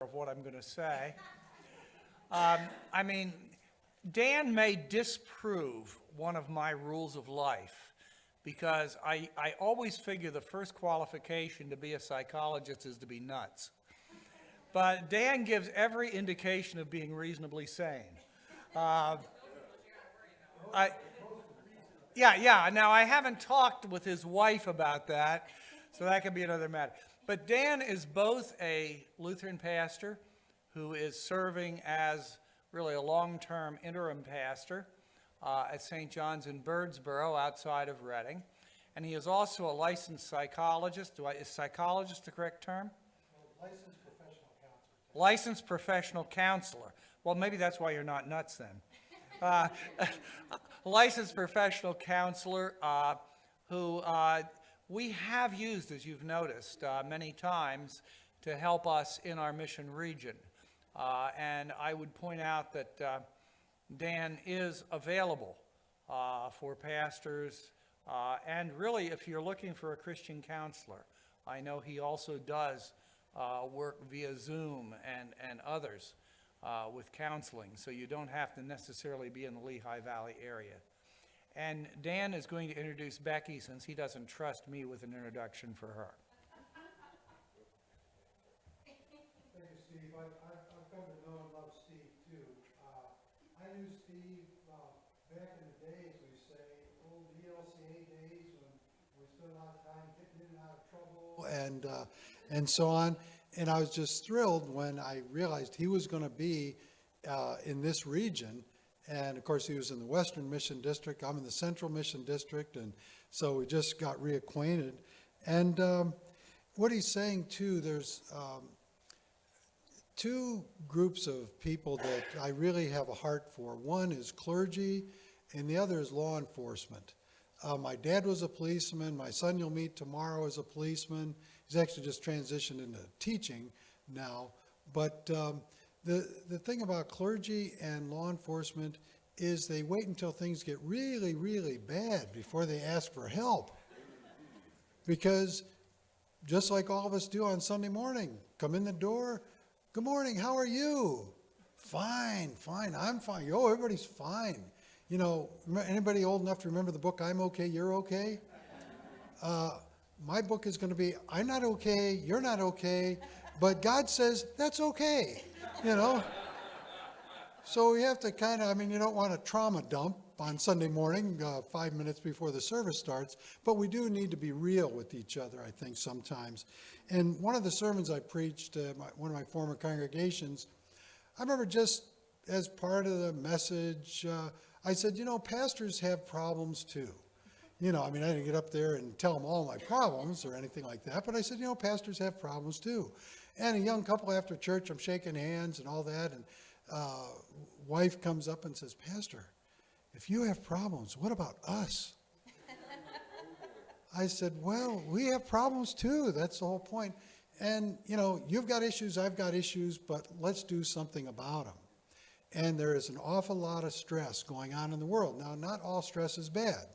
of what I'm going to say. I mean, Dan may disprove one of my rules of life because I always figure the first qualification to be a psychologist is to be nuts. But Dan gives every indication of being reasonably sane. Yeah. Now, I haven't talked with his wife about that, so that could be another matter. But Dan is both a Lutheran pastor who is serving as really a long-term interim pastor at St. John's in Birdsboro outside of Reading. And he is also a licensed psychologist. Is psychologist the correct term? Licensed professional counselor. Licensed professional counselor. Well, maybe that's why you're not nuts then. Licensed professional counselor who we have used, as you've noticed, many times to help us in our mission region. And I would point out that Dan is available for pastors, and really if you're looking for a Christian counselor. I know he also does work via Zoom and others with counseling, so you don't have to necessarily be in the Lehigh Valley area. And Dan is going to introduce Becky since he doesn't trust me with an introduction for her. Thank you, Steve. I've come to know and love Steve, too. I knew Steve back in the days, we say, old ELCA days, when we spent a lot of time getting in and out of trouble and so on. And I was just thrilled when I realized he was going to be in this region. And, of course, he was in the Western Mission District. I'm in the Central Mission District. And so we just got reacquainted. And what he's saying, too, there's two groups of people that I really have a heart for. One is clergy, and the other is law enforcement. My dad was a policeman. My son you'll meet tomorrow is a policeman. He's actually just transitioned into teaching now. But the thing about clergy and law enforcement is they wait until things get really, really bad before they ask for help. Because just like all of us do on Sunday morning, come in the door, good morning, how are you? Fine, I'm fine. Oh, everybody's fine. You know, anybody old enough to remember the book, I'm Okay, You're Okay? My book is going to be, I'm not okay, you're not okay, but God says that's okay, you know. So we have to kind of, you don't want a trauma dump on Sunday morning, 5 minutes before the service starts, but we do need to be real with each other, I think, sometimes. And one of the sermons I preached at one of my former congregations, I remember just as part of the message, I said, pastors have problems too. I didn't get up there and tell them all my problems or anything like that, but I said, pastors have problems too. And a young couple after church, I'm shaking hands and all that, and wife comes up and says, Pastor, if you have problems, what about us? I said, well, we have problems too. That's the whole point. And, you've got issues, I've got issues, but let's do something about them. And there is an awful lot of stress going on in the world. Now, not all stress is bad.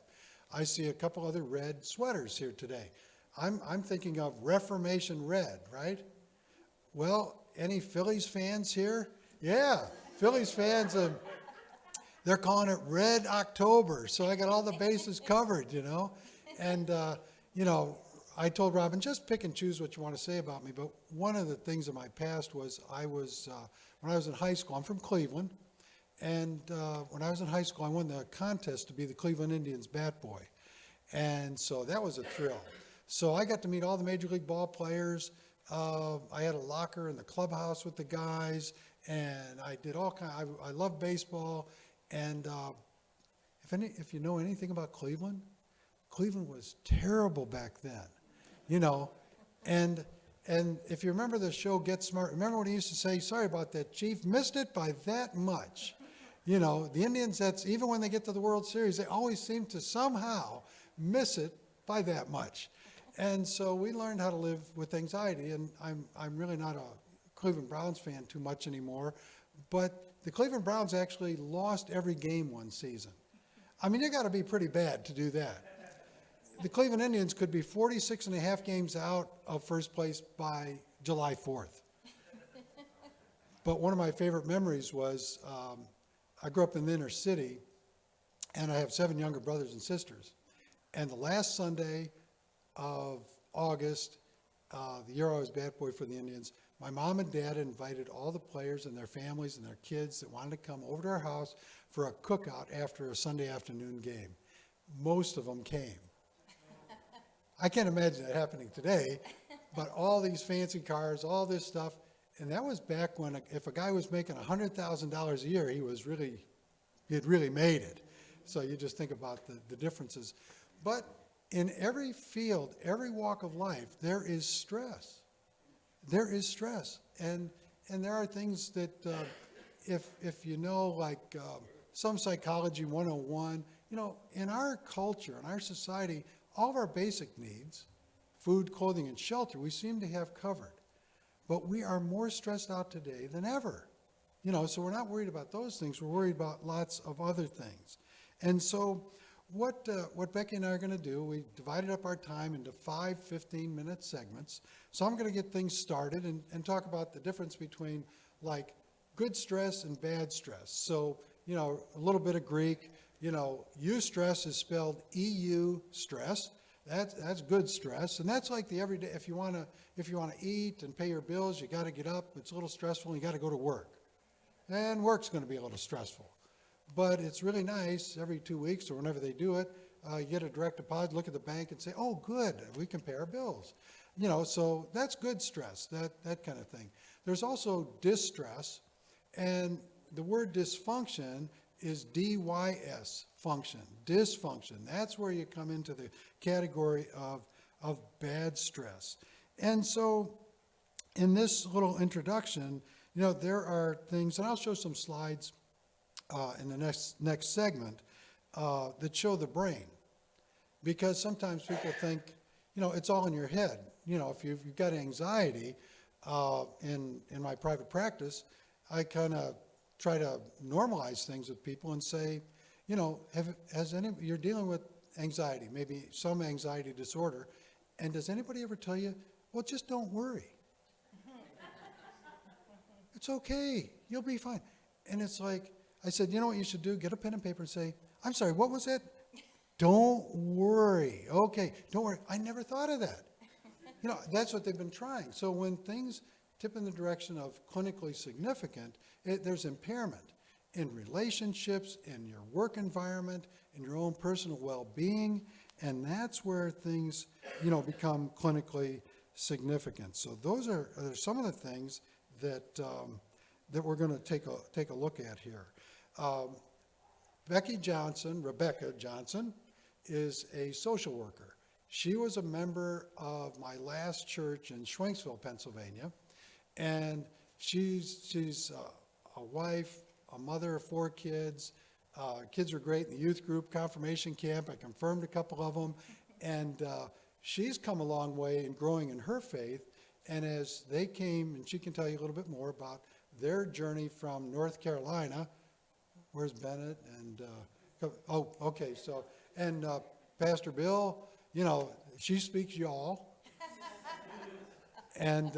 I see a couple other red sweaters here today. I'm thinking of Reformation red, right? Well, any Phillies fans here? Yeah, Phillies fans, they're calling it Red October. So I got all the bases covered, And, I told Robin, just pick and choose what you want to say about me. But one of the things in my past was when I was in high school, I'm from Cleveland. And when I was in high school, I won the contest to be the Cleveland Indians bat boy. And so that was a thrill. So I got to meet all the Major League ball players. I had a locker in the clubhouse with the guys. And I did all kinds. I love baseball. And if you know anything about Cleveland, Cleveland was terrible back then, And if you remember the show Get Smart, remember what he used to say? Sorry about that, Chief. Missed it by that much. The Indians, even when they get to the World Series, they always seem to somehow miss it by that much. And so we learned how to live with anxiety. And I'm really not a Cleveland Browns fan too much anymore. But the Cleveland Browns actually lost every game one season. You got to be pretty bad to do that. The Cleveland Indians could be 46 and a half games out of first place by July 4th. But one of my favorite memories was I grew up in the inner city, and I have 7 younger brothers and sisters. And the last Sunday of August, the year I was bat boy for the Indians, my mom and dad invited all the players and their families and their kids that wanted to come over to our house for a cookout after a Sunday afternoon game. Most of them came. I can't imagine that happening today, but all these fancy cars, all this stuff, and that was back when if a guy was making $100,000 a year, he had really made it. So you just think about the differences. But in every field, every walk of life, there is stress. There is stress. And there are things that if you know, like some psychology 101, in our culture, in our society, all of our basic needs, food, clothing, and shelter, we seem to have covered. But we are more stressed out today than ever. So we're not worried about those things. We're worried about lots of other things. And so what Becky and I are going to do, we divided up our time into 5 15-minute segments. So I'm going to get things started and talk about the difference between like good stress and bad stress. So, a little bit of Greek, eustress is spelled EU stress. That's good stress, and that's like the everyday. If you want to eat and pay your bills, you got to get up. It's a little stressful, and you got to go to work, and work's going to be a little stressful. But it's really nice every 2 weeks or whenever they do it, you get a direct deposit, look at the bank, and say, "Oh, good, we can pay our bills." So that's good stress, that kind of thing. There's also distress, and the word dysfunction is DYS, function, dysfunction. That's where you come into the category of bad stress. And so in this little introduction, there are things, and I'll show some slides in the next segment that show the brain. Because sometimes people think, it's all in your head. If you've got anxiety, in my private practice, I kind of try to normalize things with people and say, you're dealing with anxiety, maybe some anxiety disorder, and does anybody ever tell you, well, just don't worry. It's okay, you'll be fine. And it's like, I said, you know what you should do? Get a pen and paper and say, I'm sorry, what was that? Don't worry. Okay, don't worry. I never thought of that. That's what they've been trying. So when things tip in the direction of clinically significant, there's impairment in relationships, in your work environment, in your own personal well-being, and that's where things, become clinically significant. So those are some of the things that we're going to take a look at here. Rebecca Johnson, is a social worker. She was a member of my last church in Schwenksville, Pennsylvania, and she's a wife, a mother of 4 kids. Kids were great in the youth group, confirmation camp. I confirmed a couple of them, and she's come a long way in growing in her faith. And as they came, and she can tell you a little bit more about their journey from North Carolina. Where's Bennett? And okay. So and Pastor Bill, she speaks y'all, and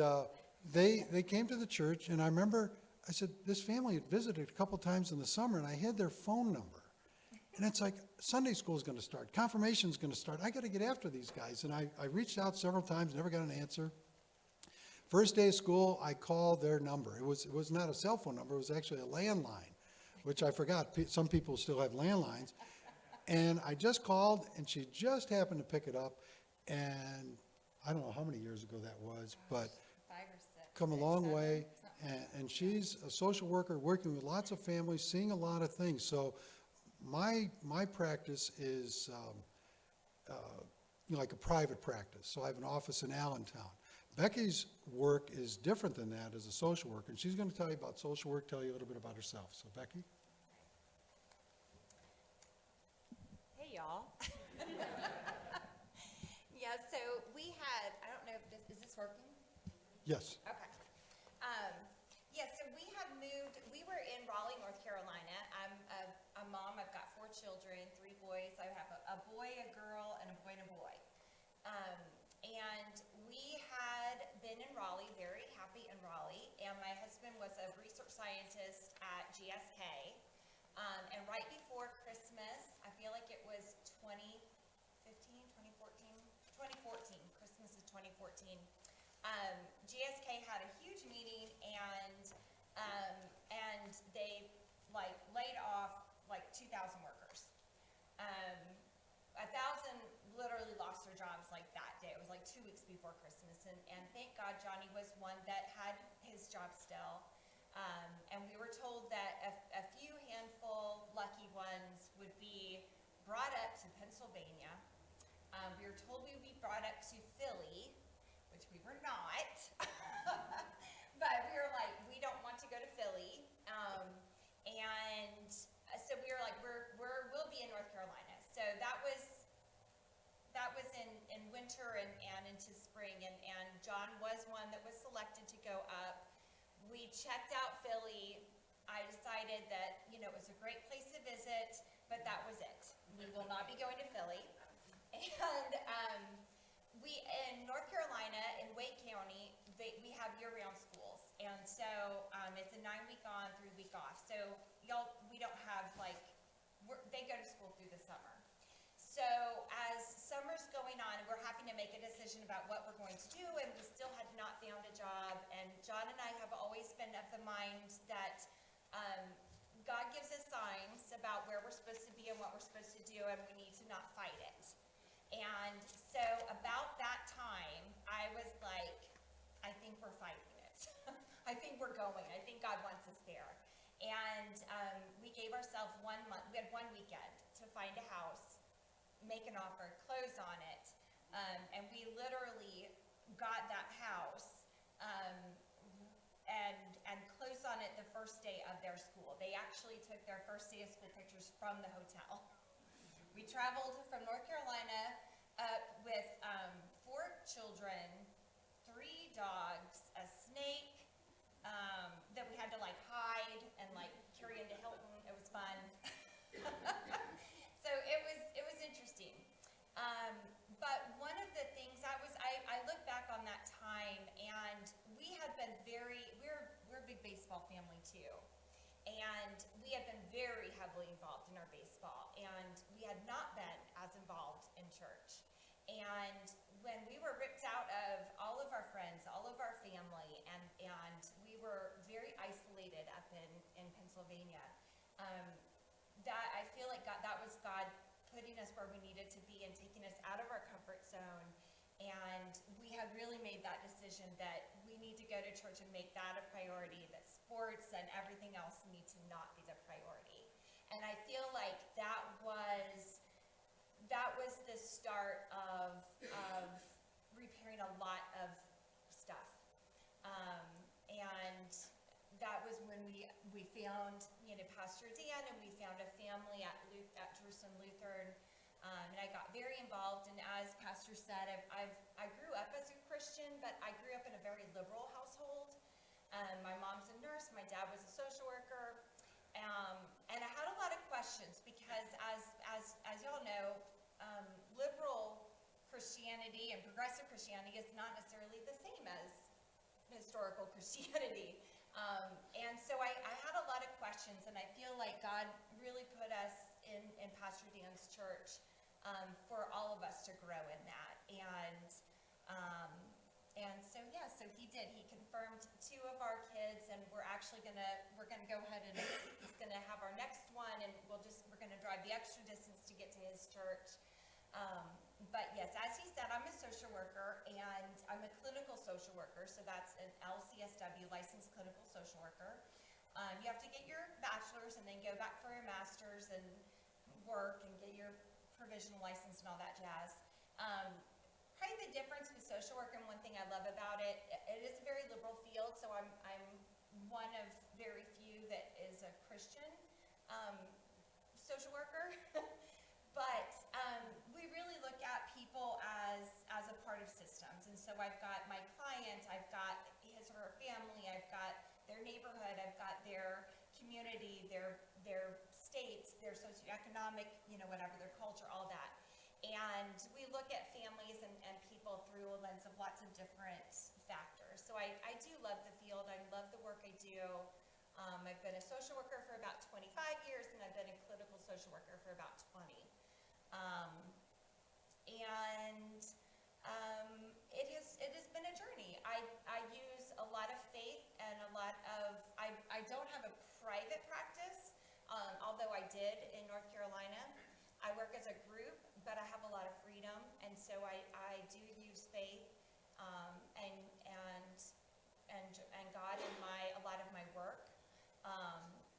they came to the church, and I remember I said this family had visited a couple times in the summer, and I had their phone number, and it's like Sunday school is going to start, confirmation is going to start. I got to get after these guys, and I reached out several times, never got an answer. First day of school, I called their number. It was not a cell phone number. It was actually a landline, which I forgot. Some people still have landlines. And I just called, and she just happened to pick it up. And I don't know how many years ago that was, but 5 or 6. come a long way. And she's a social worker working with lots of families, seeing a lot of things. So my practice is like a private practice. So I have an office in Allentown. Becky's work is different than that as a social worker, and she's going to tell you about social work, tell you a little bit about herself. So, Becky? Hey, y'all. Yeah, so we had, I don't know if is this working? Yes. Okay. Yeah, so we had moved, we were in Raleigh, North Carolina. I'm a mom, I've got 4 children, 3 boys. I have a boy, a girl, and a boy and a boy. And we had been in Raleigh, very happy in Raleigh, and my husband was a 2014. GSK had a huge meeting and they like laid off like 2,000 workers. 1,000 literally lost their jobs like that day. It was like 2 weeks before Christmas, and thank God Johnny was one that had his job still. And we were told that a few handful lucky ones would be brought up to Pennsylvania. We were told we would be brought up to Philly, which we were not. But we were like, we don't want to go to Philly. And so we were like, we'll be in North Carolina. So that was in winter and into spring, and John was one that was selected to go up. We checked out Philly. I decided that, it was a great place to visit, but that was it. We will not be going to Philly. And we, in North Carolina, in Wake County, we have year-round schools. And so it's a 9-week on, 3-week off. So we don't have they go to school through the summer. So as summer's going on, we're having to make a decision about what we're going to do, and we still had not found a job. And John and I have always been of the mind that God gives us signs about where we're supposed to be and what we're supposed to do, and we need to not fight it. And so about that time, I was like, I think we're fighting it. I think we're going. I think God wants us there. And we gave ourselves 1 month. We had 1 weekend to find a house, make an offer, close on it. And we literally got that house and closed on it the first day of their school. They actually took their first day of school pictures from the hotel. We traveled from North Carolina up with 4 children, 3 dogs, a snake that we had to hide and carry into Hilton. It was fun. So it was interesting. But one of the things I look back on that time, and we had been we're a big baseball family too. And we had been very heavily involved in our baseball, and we had not been as involved in church. And when we were ripped out of all of our friends, all of our family, and we were very isolated up in Pennsylvania, that I feel like that was God putting us where we needed to be and taking us out of our comfort zone. And we had really made that decision that we need to go to church and make that a priority, that sports and everything else need to not be the priority. And I feel like that was the start of repairing a lot of stuff. And that was when we found, Pastor Dan, and we found a family at Jerusalem Lutheran. And I got very involved, and as Pastor said, I grew up as a Christian, but I grew up in a very liberal household. My mom's a nurse, my dad was a social worker, and I had a lot of questions because as y'all know, liberal Christianity and progressive Christianity is not necessarily the same as historical Christianity. And so I had a lot of questions, and I feel like God really put us in Pastor Dan's church for all of us to grow in that. And so he did. He confirmed 2 of our kids, and we're gonna go ahead and he's gonna have our next one, and we're gonna drive the extra distance to get to his church. But yes, as he said, I'm a social worker, and I'm a clinical social worker, so that's an LCSW, licensed clinical social worker. You have to get your bachelor's and then go back for your master's and work and get your provisional license and all that jazz. Probably the difference with social work, and one thing I love about it, it is a very liberal field, so I'm one of very few that is a Christian social worker. But we really look at people as a part of systems. And so I've got my client, I've got his or her family, I've got their neighborhood, I've got their community, their state, their socioeconomic, whatever, their culture, all that. And we look at families and people through a lens of lots of different factors. So I do love the field. I love the work I do. I've been a social worker for about 25 years, and I've been a clinical social worker for about 20. It as a group, but I have a lot of freedom, and so I do use faith, and God in a lot of my work.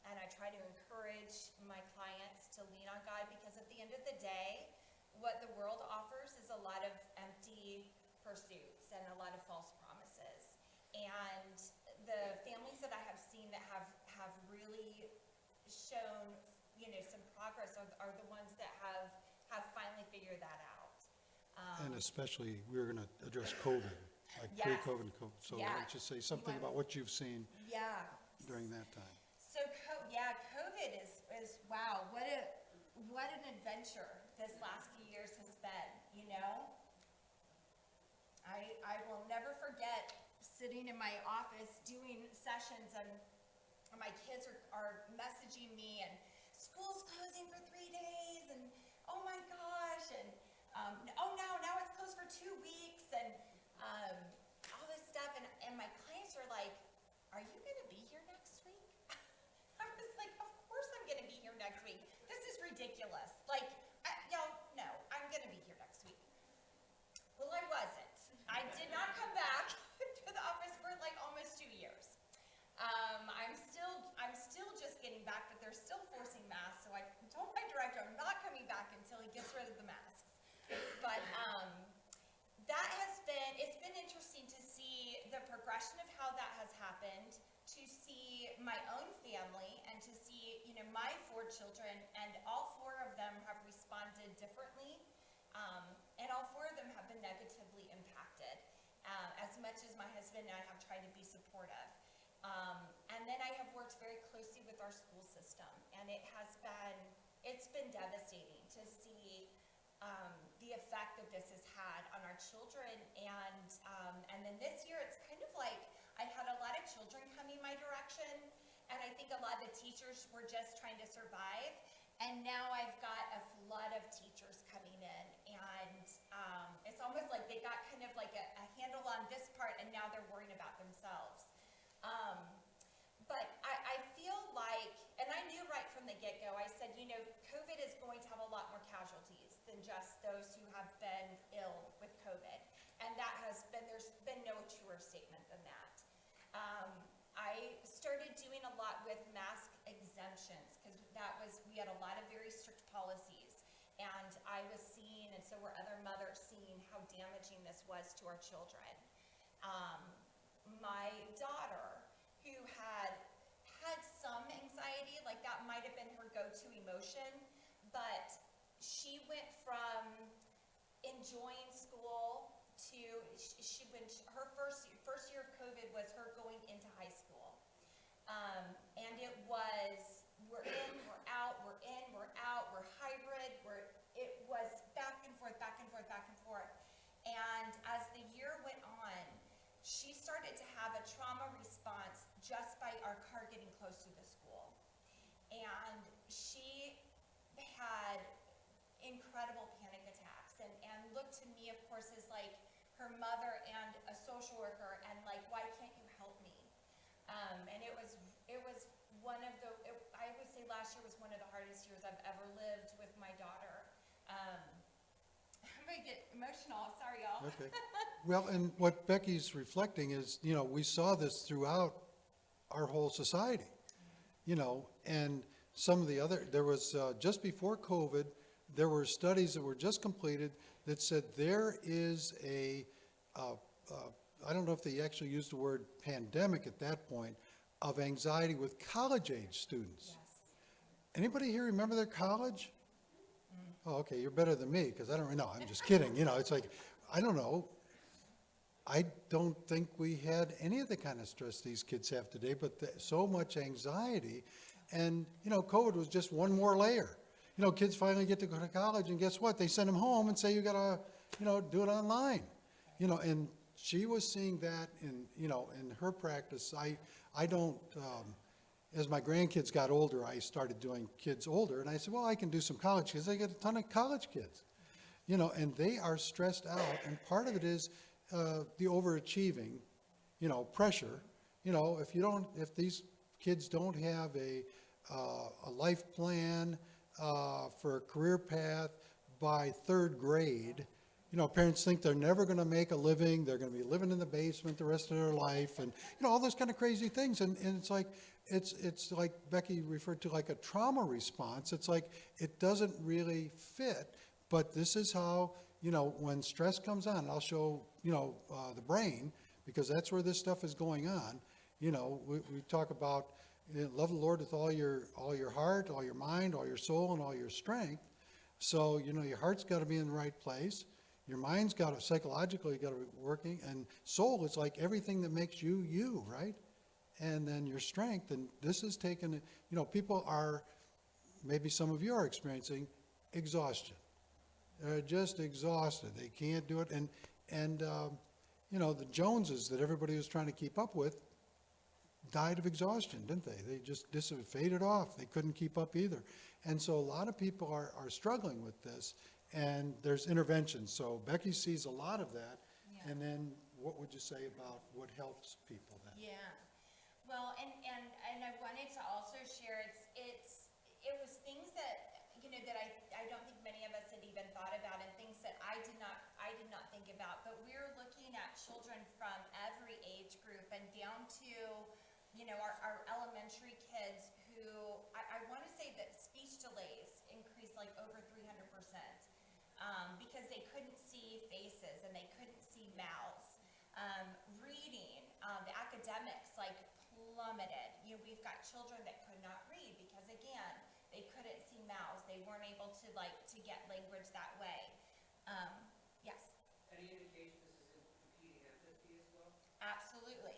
And I try to encourage my clients to lean on God, because at the end of the day, what the world offers is a lot of empty pursuits and a lot of false promises. And the families that I have seen that have really shown, some progress are the ones that have finally figured that out. And especially, we're going to address COVID, like Yes. pre-COVID and COVID. So Yeah. why don't you say something want- about what you've seen Yeah. during that time? So, COVID is wow, what an adventure this last few years has been, I will never forget sitting in my office doing sessions, and my kids are messaging me, and school's closing for 3 days, and oh my gosh, and oh no, now it's closed for 2 weeks, and all this stuff, and my clients are like, are you gonna be here next week? I was like, of course I'm gonna be here next week. This is ridiculous. Like, no, I'm gonna be here next week. Well, I wasn't. I did not come back to the office for like almost 2 years. I'm still just getting back, but they're still forcing masks. So I told my director I'm not coming back until he gets rid of the masks. But it's been interesting to see the progression of how that has happened, to see my own family, and to see, my 4 children, and all 4 of them have responded differently, and all 4 of them have been negatively impacted, as much as my husband and I have tried to be supportive. And then I have worked very closely with our school system, and it's been devastating to see the effect that this has had on our children, and then this year it's kind of like I've had a lot of children coming my direction, and I think a lot of the teachers were just trying to survive, and now I've got a flood of teachers coming in, and it's almost like they got kind of like a handle on this part, and now they're worrying about themselves. But I feel like, and I knew right from the get-go, I said, COVID is going to have a lot more casualties than just those who have been ill with COVID. And there's been no truer statement than that. I started doing a lot with mask exemptions, because we had a lot of very strict policies. And I was seeing, and so were other mothers seeing, how damaging this was to our children. My daughter, who had some anxiety, like that might have been her go-to emotion, but she went from enjoying school to her first year of COVID was her going into high school, and it was we're in, we're out, we're in, we're out, we're hybrid, it was back and forth, back and forth, back and forth, and as the year went on, she started to have a trauma response just by our car getting close to the school. And she had incredible panic attacks, and looked to me, of course, as like her mother and a social worker, and like, why can't you help me? And it was one of I would say last year was one of the hardest years I've ever lived with my daughter. I'm gonna get emotional, sorry y'all. Okay. Well, and what Becky's reflecting is, we saw this throughout our whole society, and some of the there was, just before COVID, there were studies that were just completed that said there is I don't know if they actually used the word pandemic at that point, of anxiety with college-age students. Yes. Anybody here remember their college? Oh, okay, you're better than me, because I don't know, I'm just kidding, it's like, I don't know. I don't think we had any of the kind of stress these kids have today, but so much anxiety, and, COVID was just one more layer. Kids finally get to go to college, and guess what? They send them home and say, you gotta, do it online. And she was seeing that in her practice. I don't, as my grandkids got older, I started doing kids older, and I said, well, I can do some college kids. I get a ton of college kids, and they are stressed out, and part of it is the overachieving, pressure. If these kids don't have a life plan for a career path, by third grade, parents think they're never going to make a living, they're going to be living in the basement the rest of their life, and, all those kind of crazy things. And it's like, it's like Becky referred to, like a trauma response. It's like, it doesn't really fit, but this is how, when stress comes on, I'll show, the brain, because that's where this stuff is going on. We talk about, love the Lord with all your heart, all your mind, all your soul, and all your strength. So, your heart's got to be in the right place. Your mind's got to, psychologically, got to be working. And soul is like everything that makes you, you, right? And then your strength. And this is taken, people are, maybe some of you are experiencing exhaustion. They're just exhausted. They can't do it. And the Joneses that everybody was trying to keep up with died of exhaustion, didn't they? They just faded off. They couldn't keep up either. And so a lot of people are struggling with this, and there's interventions. So Becky sees a lot of that. Yeah. And then what would you say about what helps people then? Yeah. Well, and I wanted to also share, it was things that, that I don't think many of us had even thought about, and things that I did not think about. But we're looking at children from every age group and down to, our elementary kids who, I want to say that speech delays increased like over 300%, because they couldn't see faces and they couldn't see mouths. Reading, the academics like plummeted. We've got children that could not read because, again, they couldn't see mouths. They weren't able to get language that way. Yes? Any indication this is impeding empathy as well? Absolutely.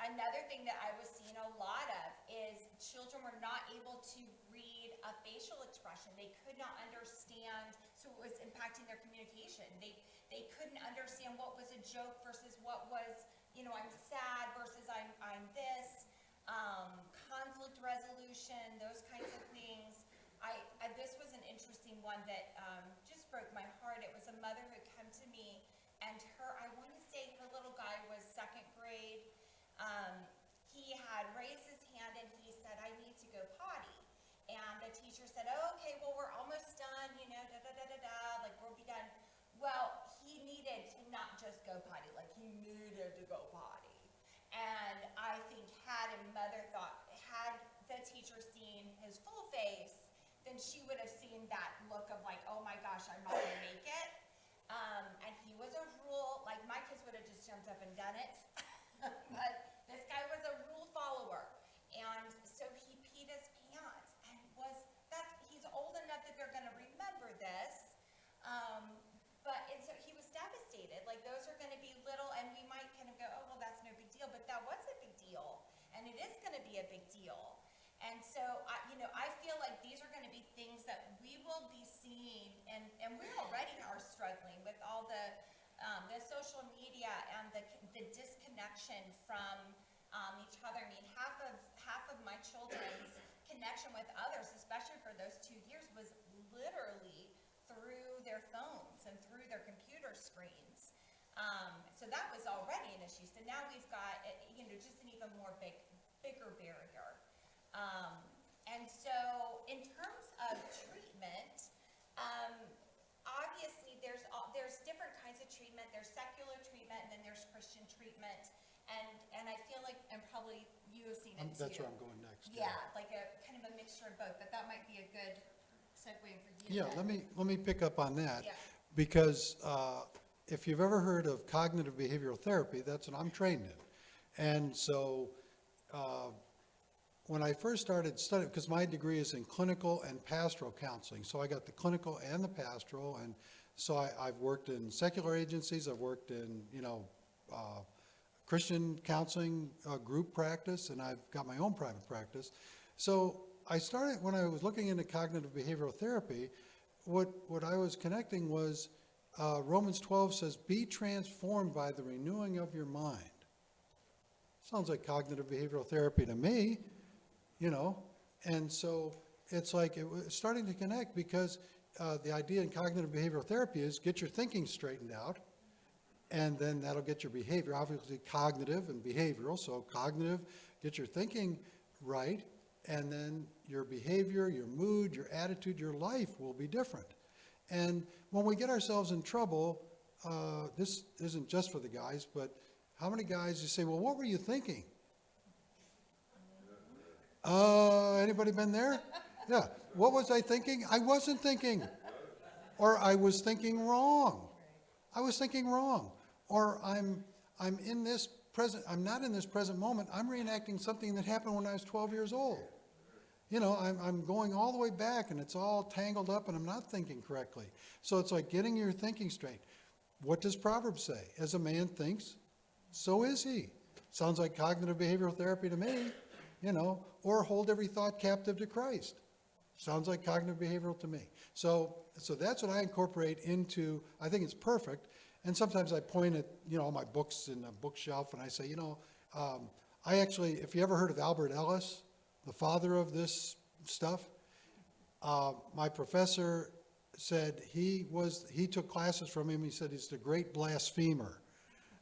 Another thing that I was seeing a lot of is children were not able to read a facial expression. They could not understand, so it was impacting their communication. They couldn't understand what was a joke versus what was, I'm sad versus I'm this. Conflict resolution, those kinds of things. This was an interesting one that just broke my heart. It was a mother who had come to me, and I want to say her little guy was second grade. He had raised his hand and he said, I need to go potty. And the teacher said, oh, okay, well, we're almost done, like we'll be done. Well, he needed to not just go potty, like he needed to go potty. And I think had the teacher seen his full face, then she would have seen that look of like, oh my gosh, I'm not gonna make it. And he was a rule, like my kids would have just jumped up and done it. But this guy was a rule follower. And so he peed his pants and he's old enough that they're gonna remember this. And so he was devastated. Like those are gonna be little, and we might kind of go, oh, well, that's no big deal, but that was a big deal. And it is gonna be a big deal. And so, I feel like these are gonna be things that we will be seeing, and we already are struggling with all the social media and the disconnection from each other. I mean, half of my children's connection with others, especially for those 2 years, was literally through their phones and through their computer screens. So that was already an issue. So now we've got, just an even more bigger barrier. And so in terms of treatment, obviously there's different kinds of treatment. There's secular treatment, and then there's Christian treatment. And I feel like, and probably you have seen it too. That's where I'm going next. Yeah, like a kind of a mixture of both, but that might be a good segue for you. Yeah, let me pick up on that. Yeah. Because if you've ever heard of cognitive behavioral therapy, that's what I'm trained in. And so when I first started studying, because my degree is in clinical and pastoral counseling, so I got the clinical and the pastoral, and so I've worked in secular agencies, I've worked in, Christian counseling group practice, and I've got my own private practice. So I started, when I was looking into cognitive behavioral therapy, what I was connecting was Romans 12 says, be transformed by the renewing of your mind. Sounds like cognitive behavioral therapy to me, and so it's like it was starting to connect, because the idea in cognitive behavioral therapy is get your thinking straightened out, and then that'll get your behavior, obviously cognitive and behavioral. So cognitive, get your thinking right, and then your behavior, your mood, your attitude, your life will be different. And when we get ourselves in trouble, this isn't just for the guys, but how many guys you say, well, what were you thinking? Anybody been there? Yeah. What was I thinking? I wasn't thinking. Or I was thinking wrong. I was thinking wrong. Or I'm in this present, I'm not in this present moment. I'm reenacting something that happened when I was 12 years old. You know, I'm going all the way back and it's all tangled up and I'm not thinking correctly. So it's like getting your thinking straight. What does Proverbs say? As a man thinks, so is he. Sounds like cognitive behavioral therapy to me, you know, or hold every thought captive to Christ. Sounds like cognitive behavioral to me. So that's what I incorporate into, I think it's perfect. And sometimes I point at, you know, all my books in the bookshelf and I say, you know, I actually, if you ever heard of Albert Ellis, the father of this stuff, my professor said he took classes from him. He said he's the great blasphemer.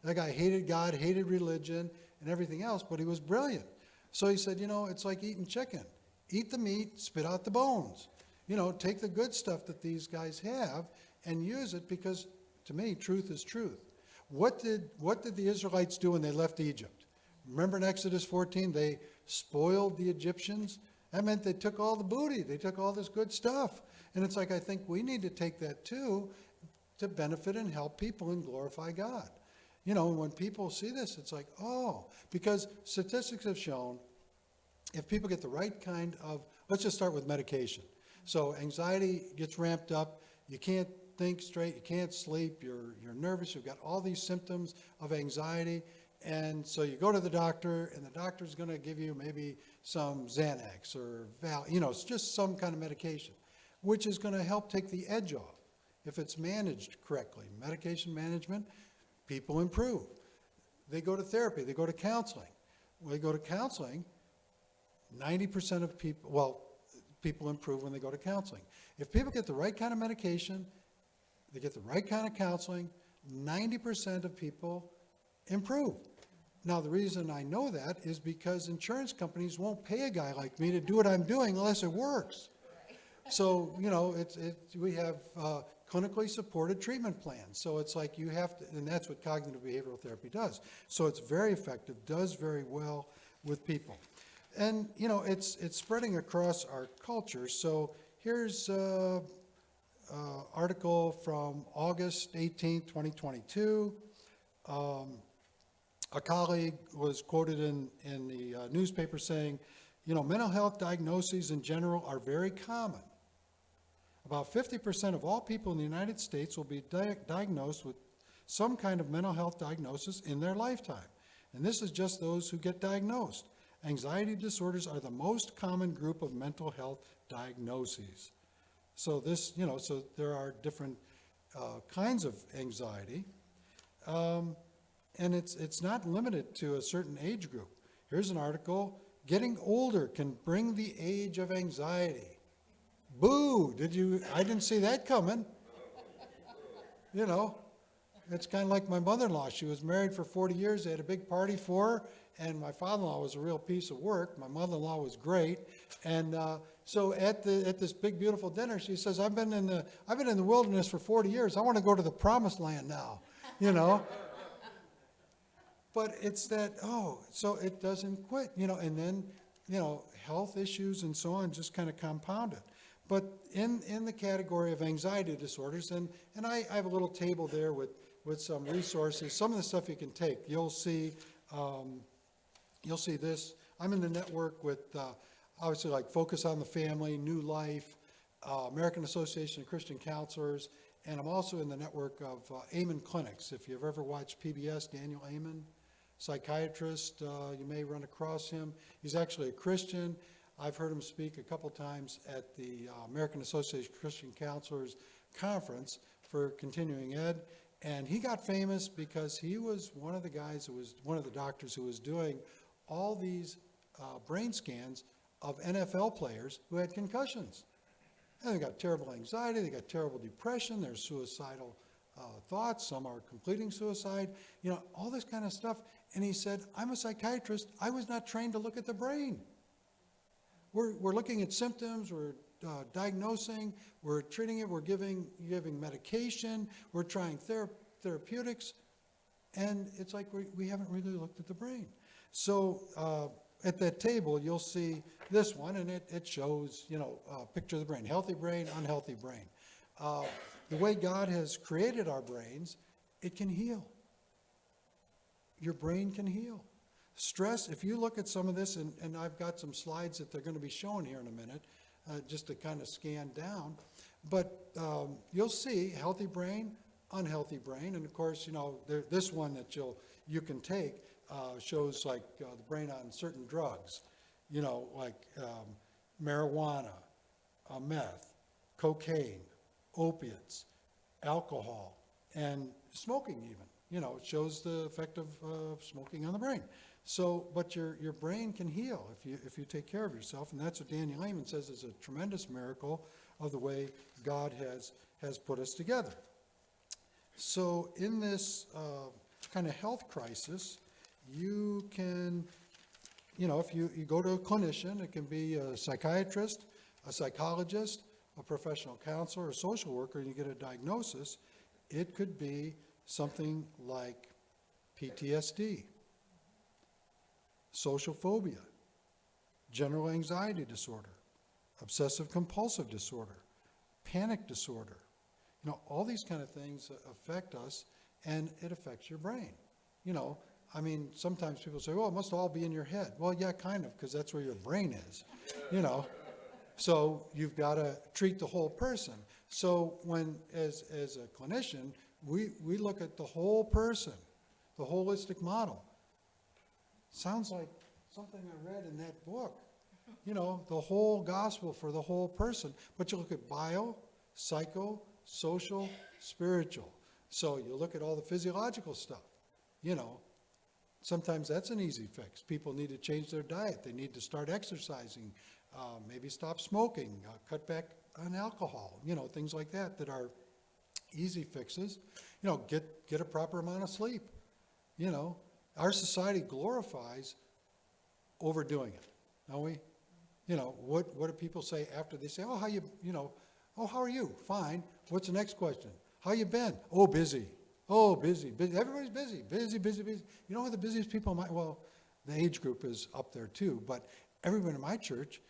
That guy hated God, hated religion, and everything else, but he was brilliant. So he said, you know, it's like eating chicken. Eat the meat, spit out the bones. You know, take the good stuff that these guys have and use it because, to me, truth is truth. What did the Israelites do when they left Egypt? Remember in Exodus 14, they spoiled the Egyptians? That meant they took all the booty. They took all this good stuff. And it's like, I think we need to take that too to benefit and help people and glorify God. You know, when people see this, it's like, oh, because statistics have shown if people get the right kind of, let's just start with medication. So anxiety gets ramped up, you can't think straight, you can't sleep, you're nervous, you've got all these symptoms of anxiety, and so you go to the doctor, and the doctor's going to give you maybe some Xanax or you know, it's just some kind of medication, which is going to help take the edge off if it's managed correctly. Medication management, people improve. They go to therapy, they go to counseling. When they go to counseling, 90% of people, well, people improve when they go to counseling. If people get the right kind of medication, they get the right kind of counseling, 90% of people improve. Now, the reason I know that is because insurance companies won't pay a guy like me to do what I'm doing unless it works. So, you know, we have clinically supported treatment plans. So it's like you have to, and that's what cognitive behavioral therapy does. So it's very effective, does very well with people. And, you know, it's spreading across our culture. So here's an article from August 18, 2022. A colleague was quoted in the newspaper saying, you know, mental health diagnoses in general are very common. About 50% of all people in the United States will be diagnosed with some kind of mental health diagnosis in their lifetime. And this is just those who get diagnosed. Anxiety disorders are the most common group of mental health diagnoses. So this, you know, so there are different kinds of anxiety. And it's not limited to a certain age group. Here's an article, Getting Older Can Bring the Age of Anxiety. Boo, I didn't see that coming. You know, it's kind of like my mother-in-law. She was married for 40 years. They had a big party for her, and my father-in-law was a real piece of work. My mother-in-law was great. And so at this big, beautiful dinner, she says, I've been in the wilderness for 40 years. I want to go to the promised land now, you know. But it's that, so it doesn't quit, you know, and then, you know, health issues and so on just kind of compound it. But in the category of anxiety disorders, and I have a little table there with some resources, some of the stuff you can take. You'll see this. I'm in the network with, obviously, like Focus on the Family, New Life, American Association of Christian Counselors, and I'm also in the network of Amen Clinics. If you've ever watched PBS, Daniel Amen, psychiatrist, you may run across him. He's actually a Christian. I've heard him speak a couple times at the American Association of Christian Counselors conference for continuing ed, and he got famous because he was one of the guys who was one of the doctors who was doing all these brain scans of NFL players who had concussions. And they got terrible anxiety, they got terrible depression, there's suicidal thoughts, some are completing suicide, you know, all this kind of stuff. And he said, I'm a psychiatrist, I was not trained to look at the brain. We're looking at symptoms, we're diagnosing, we're treating it, we're giving medication, we're trying therapeutics, and it's like we haven't really looked at the brain. So at that table, you'll see this one, and it shows, a picture of the brain, healthy brain, unhealthy brain. The way God has created our brains, it can heal. Your brain can heal. Stress, if you look at some of this, and I've got some slides that they're going to be showing here in a minute, just to kind of scan down, but you'll see healthy brain, unhealthy brain, and of course, this one that you can take shows like the brain on certain drugs, like marijuana, meth, cocaine, opiates, alcohol, and smoking even. It shows the effect of smoking on the brain. So, but your brain can heal if you take care of yourself, and that's what Daniel Amen says is a tremendous miracle of the way God has put us together. So in this kind of health crisis, you can, if you go to a clinician, it can be a psychiatrist, a psychologist, a professional counselor, a social worker, and you get a diagnosis. It could be something like PTSD, social phobia, general anxiety disorder, obsessive compulsive disorder, panic disorder. All these kind of things affect us, and it affects your brain. Sometimes people say, well, it must all be in your head. Well, yeah, kind of, because that's where your brain is, So you've got to treat the whole person. So as a clinician, we look at the whole person, the holistic model. Sounds like something I read in that book. The whole gospel for the whole person. But you look at bio, psycho, social, spiritual. So you look at all the physiological stuff. Sometimes that's an easy fix. People need to change their diet. They need to start exercising, maybe stop smoking, cut back on alcohol, things like that are easy fixes. Get a proper amount of sleep. Our society glorifies overdoing it, don't we? What do people say after they say, oh, how are you? Fine. What's the next question? How you been? Oh, busy. Oh, busy. Everybody's busy. Busy. You know who the busiest people well, the age group is up there too, but everyone in my church,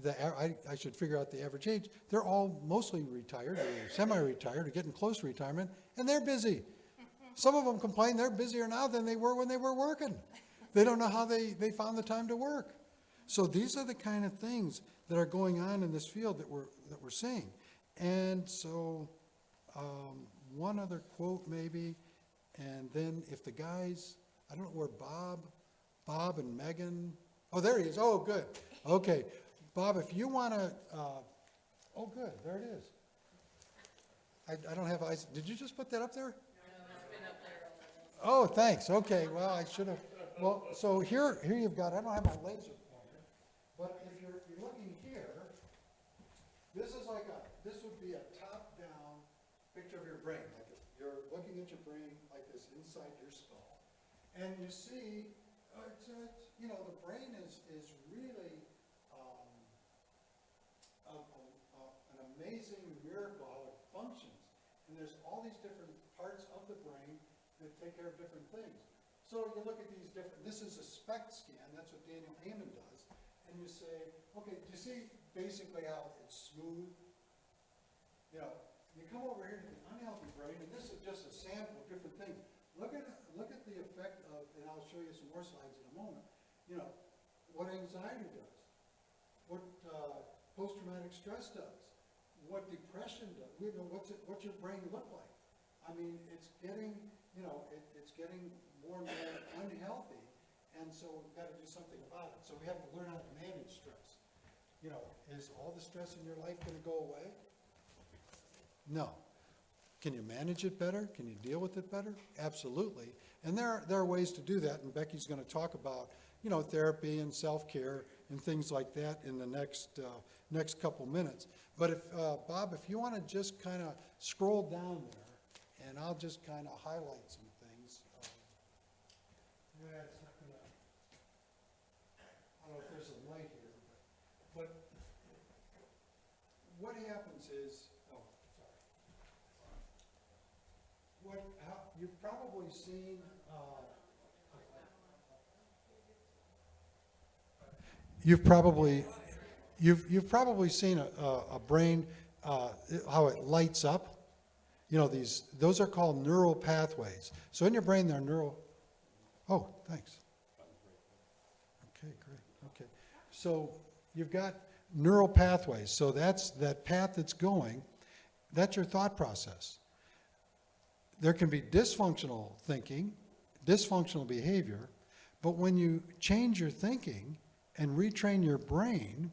I should figure out the average age, they're all mostly retired or semi-retired or getting close to retirement, and they're busy. Some of them complain they're busier now than they were when they were working. They don't know how they found the time to work. So these are the kind of things that are going on in this field that we're seeing. And so one other quote maybe, and then if the guys, I don't know where Bob and Megan, oh, there he is. Oh, good. Okay. Bob, if you want to, oh, good. There it is. I don't have eyes. Did you just put that up there? Oh, thanks. Okay, well, I should have. Well, so here you've got, I don't have my laser pointer, but if you're looking here, this would be a top-down picture of your brain. Like if you're looking at your brain like this inside your skull. And you see, the brain is really an amazing miracle how it functions. And there's all these different parts of the brain that take care of different things. So you look at these different, this is a SPECT scan, that's what Daniel Amen does, and you say, okay, do you see basically how it's smooth? You come over here to the unhealthy brain, and this is just a sample of different things. Look at the effect of, and I'll show you some more slides in a moment, what anxiety does, what post-traumatic stress does, what depression does, what's your brain look like? I mean, it's getting, it's getting more and more unhealthy, and so we've got to do something about it. So we have to learn how to manage stress. Is all the stress in your life going to go away? No. Can you manage it better? Can you deal with it better? Absolutely. And there are ways to do that, and Becky's going to talk about, therapy and self-care and things like that in the next couple minutes. But if, Bob, if you want to just kind of scroll down there, and I'll just kind of highlight some things. It's not gonna, I don't know if there's a light here, but what happens is, oh, sorry. You've probably seen, you've probably seen a brain, how it lights up. You know, those are called neural pathways. So in your brain, there are oh, thanks. Okay, great, okay. So you've got neural pathways. So that's that path that's going, that's your thought process. There can be dysfunctional thinking, dysfunctional behavior, but when you change your thinking and retrain your brain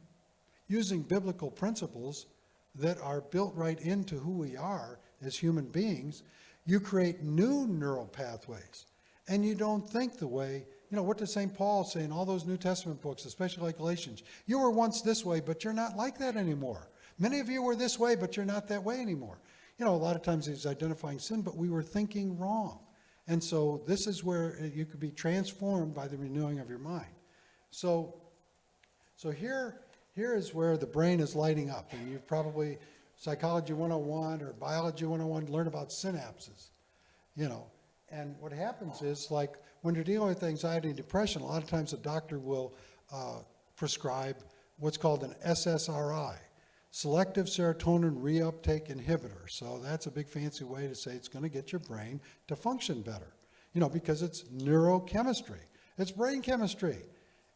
using biblical principles that are built right into who we are as human beings, you create new neural pathways. And you don't think the way, you know, what does St. Paul say in all those New Testament books, especially like Galatians? You were once this way, but you're not like that anymore. Many of you were this way, but you're not that way anymore. You know, a lot of times he's identifying sin, but we were thinking wrong. And so this is where you could be transformed by the renewing of your mind. So here is where the brain is lighting up. And you've probably, Psychology 101 or Biology 101, learned about synapses, you know. And what happens is, like, when you're dealing with anxiety and depression, a lot of times a doctor will prescribe what's called an SSRI, selective serotonin reuptake inhibitor. So that's a big fancy way to say it's going to get your brain to function better, you know, because it's neurochemistry. It's brain chemistry.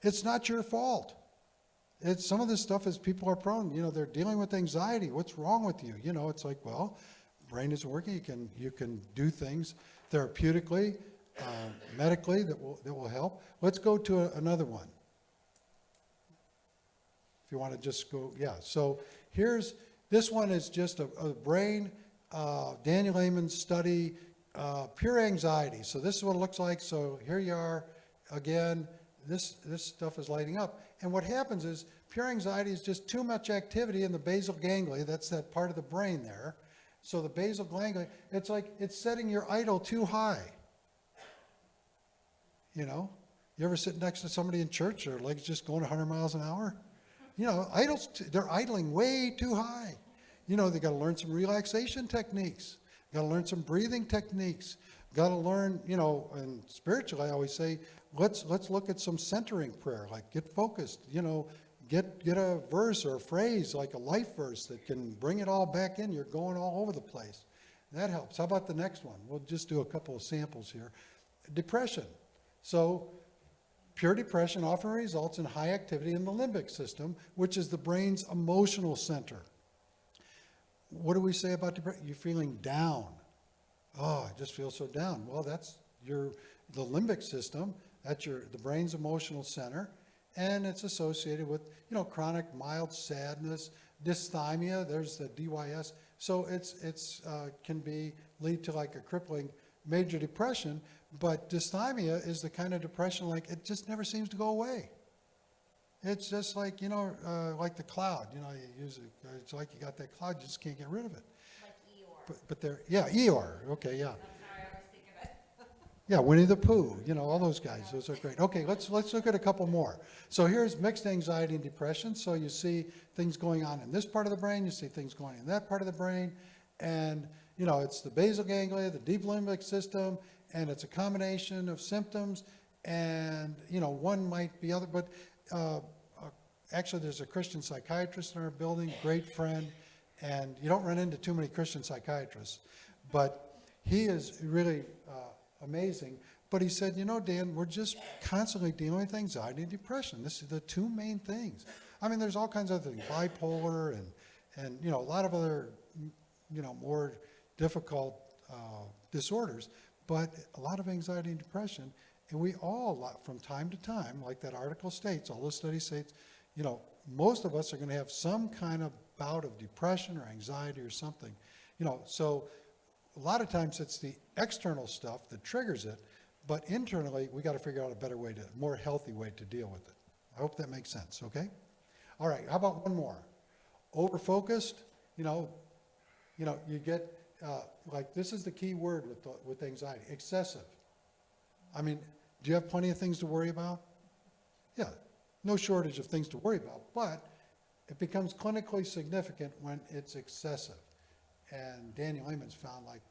It's not your fault. Some of this stuff is people are prone, you know, they're dealing with anxiety. What's wrong with you? You know, it's like, well, brain isn't working. You can do things therapeutically, medically that will help. Let's go to another one. If you want to just go, yeah. So this one is just a brain, Daniel Amen's study, pure anxiety. So this is what it looks like. So here you are again. This stuff is lighting up. And what happens is pure anxiety is just too much activity in the basal ganglia. That's that part of the brain there. So the basal ganglia, it's like it's setting your idol too high. You know, you ever sit next to somebody in church, their legs just going 100 miles an hour? You know, idols, they're idling way too high. You know, they got to learn some relaxation techniques. Got to learn some breathing techniques. Got to learn, you know, and spiritually, I always say, let's look at some centering prayer, like get focused, you know, get a verse or a phrase, like a life verse that can bring it all back in. You're going all over the place. That helps. How about the next one? We'll just do a couple of samples here. Depression. So pure depression often results in high activity in the limbic system, which is the brain's emotional center. What do we say about depression? You're feeling down. Oh, I just feel so down. Well, that's the limbic system. That's the brain's emotional center, and it's associated with, you know, chronic mild sadness, dysthymia. There's the DYS. So it's can lead to like a crippling major depression. But dysthymia is the kind of depression like it just never seems to go away. It's just like, you know, like the cloud. You know, you use it. It's like you got that cloud, you just can't get rid of it. Like Eeyore. But Eeyore. Okay, yeah. That's how I always think of it. Yeah, Winnie the Pooh, you know, all those guys, those are great. Okay, let's look at a couple more. So here's mixed anxiety and depression. So you see things going on in this part of the brain, you see things going on in that part of the brain, and, you know, it's the basal ganglia, the deep limbic system, and it's a combination of symptoms, and, you know, one might be other, but actually there's a Christian psychiatrist in our building, great friend, and you don't run into too many Christian psychiatrists, but he is really amazing. But he said, you know, Dan, we're just constantly dealing with anxiety and depression. This is the two main things. I mean, there's all kinds of other things, bipolar and you know, a lot of other, you know, more difficult disorders, but a lot of anxiety and depression. And we all, from time to time, like that article states, all those studies states, you know, most of us are going to have some kind of bout of depression or anxiety or something. You know, so a lot of times it's the external stuff that triggers it, but internally we got to figure out a better way more healthy way to deal with it. I hope that makes sense, okay? All right, how about one more? Over-focused, you know, you get, like this is the key word with anxiety, excessive. I mean, do you have plenty of things to worry about? Yeah, no shortage of things to worry about, but It becomes clinically significant when it's excessive. And Daniel Amen's found, like,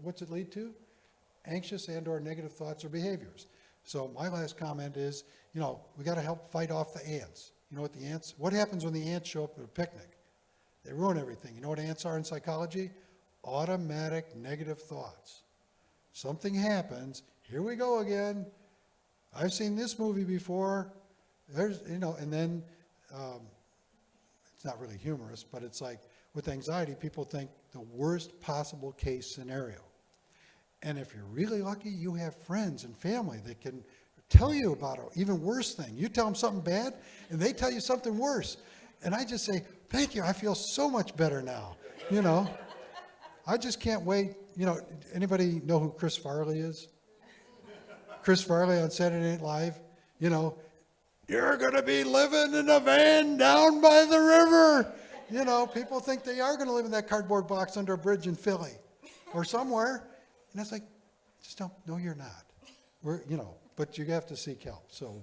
what's it lead to? Anxious and/or negative thoughts or behaviors. So my last comment is, we got to help fight off the ants. You know what happens when the ants show up at a picnic? They ruin everything. You know what ants are in psychology? Automatic negative thoughts. Something happens, here we go again. I've seen this movie before. There's, and then it's not really humorous, but it's like with anxiety, people think the worst possible case scenario. And if you're really lucky, you have friends and family that can tell you about an even worse thing. You tell them something bad, and they tell you something worse. And I just say, thank you, I feel so much better now, I just can't wait. Anybody know who Chris Farley is? Chris Farley on Saturday Night Live, you're going to be living in a van down by the river. People think they are going to live in that cardboard box under a bridge in Philly or somewhere. And it's like, just don't, no, you're not. But you have to seek help. So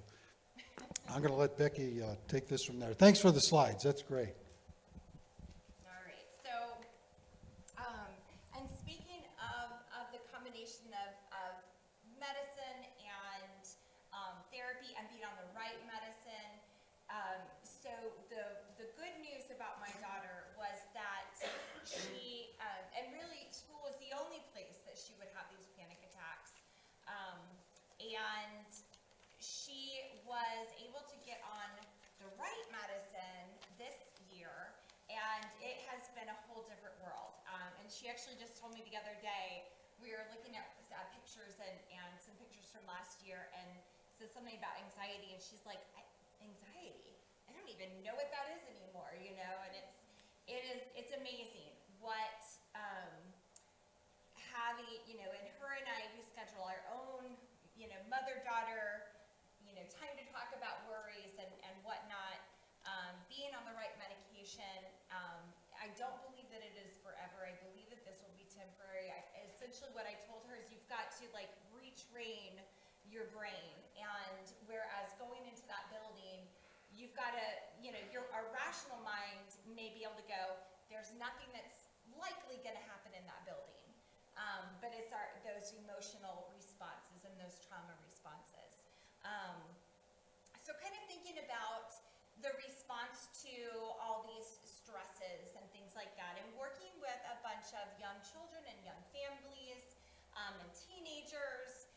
I'm going to let Becky take this from there. Thanks for the slides. That's great. All right, so, and speaking of the combination of medicine and therapy and being on the right medicine, so the good news about my daughter was that she, and really school was the only place that she would have these panic attacks, and she was able to get on the right medicine this year, and it has been a whole different world. And she actually just told me the other day, we were looking at pictures and some pictures from last year, and said something about anxiety, and she's like, anxiety? I don't even know what that is anymore, and it's amazing what having, and her and I, we schedule our own, mother-daughter, time to talk about worries and whatnot. Being on the right medication, I don't believe that it is forever. I believe that this will be temporary. Essentially what I told her is you've got to retrain your brain, and whereas going into that building, you've got to, our rational mind may be able to go, there's nothing that's likely going to happen in that building. But it's those emotional responses and those trauma responses. So kind of thinking about the response to all these stresses and things like that, and working with a bunch of young children and young families and teenagers,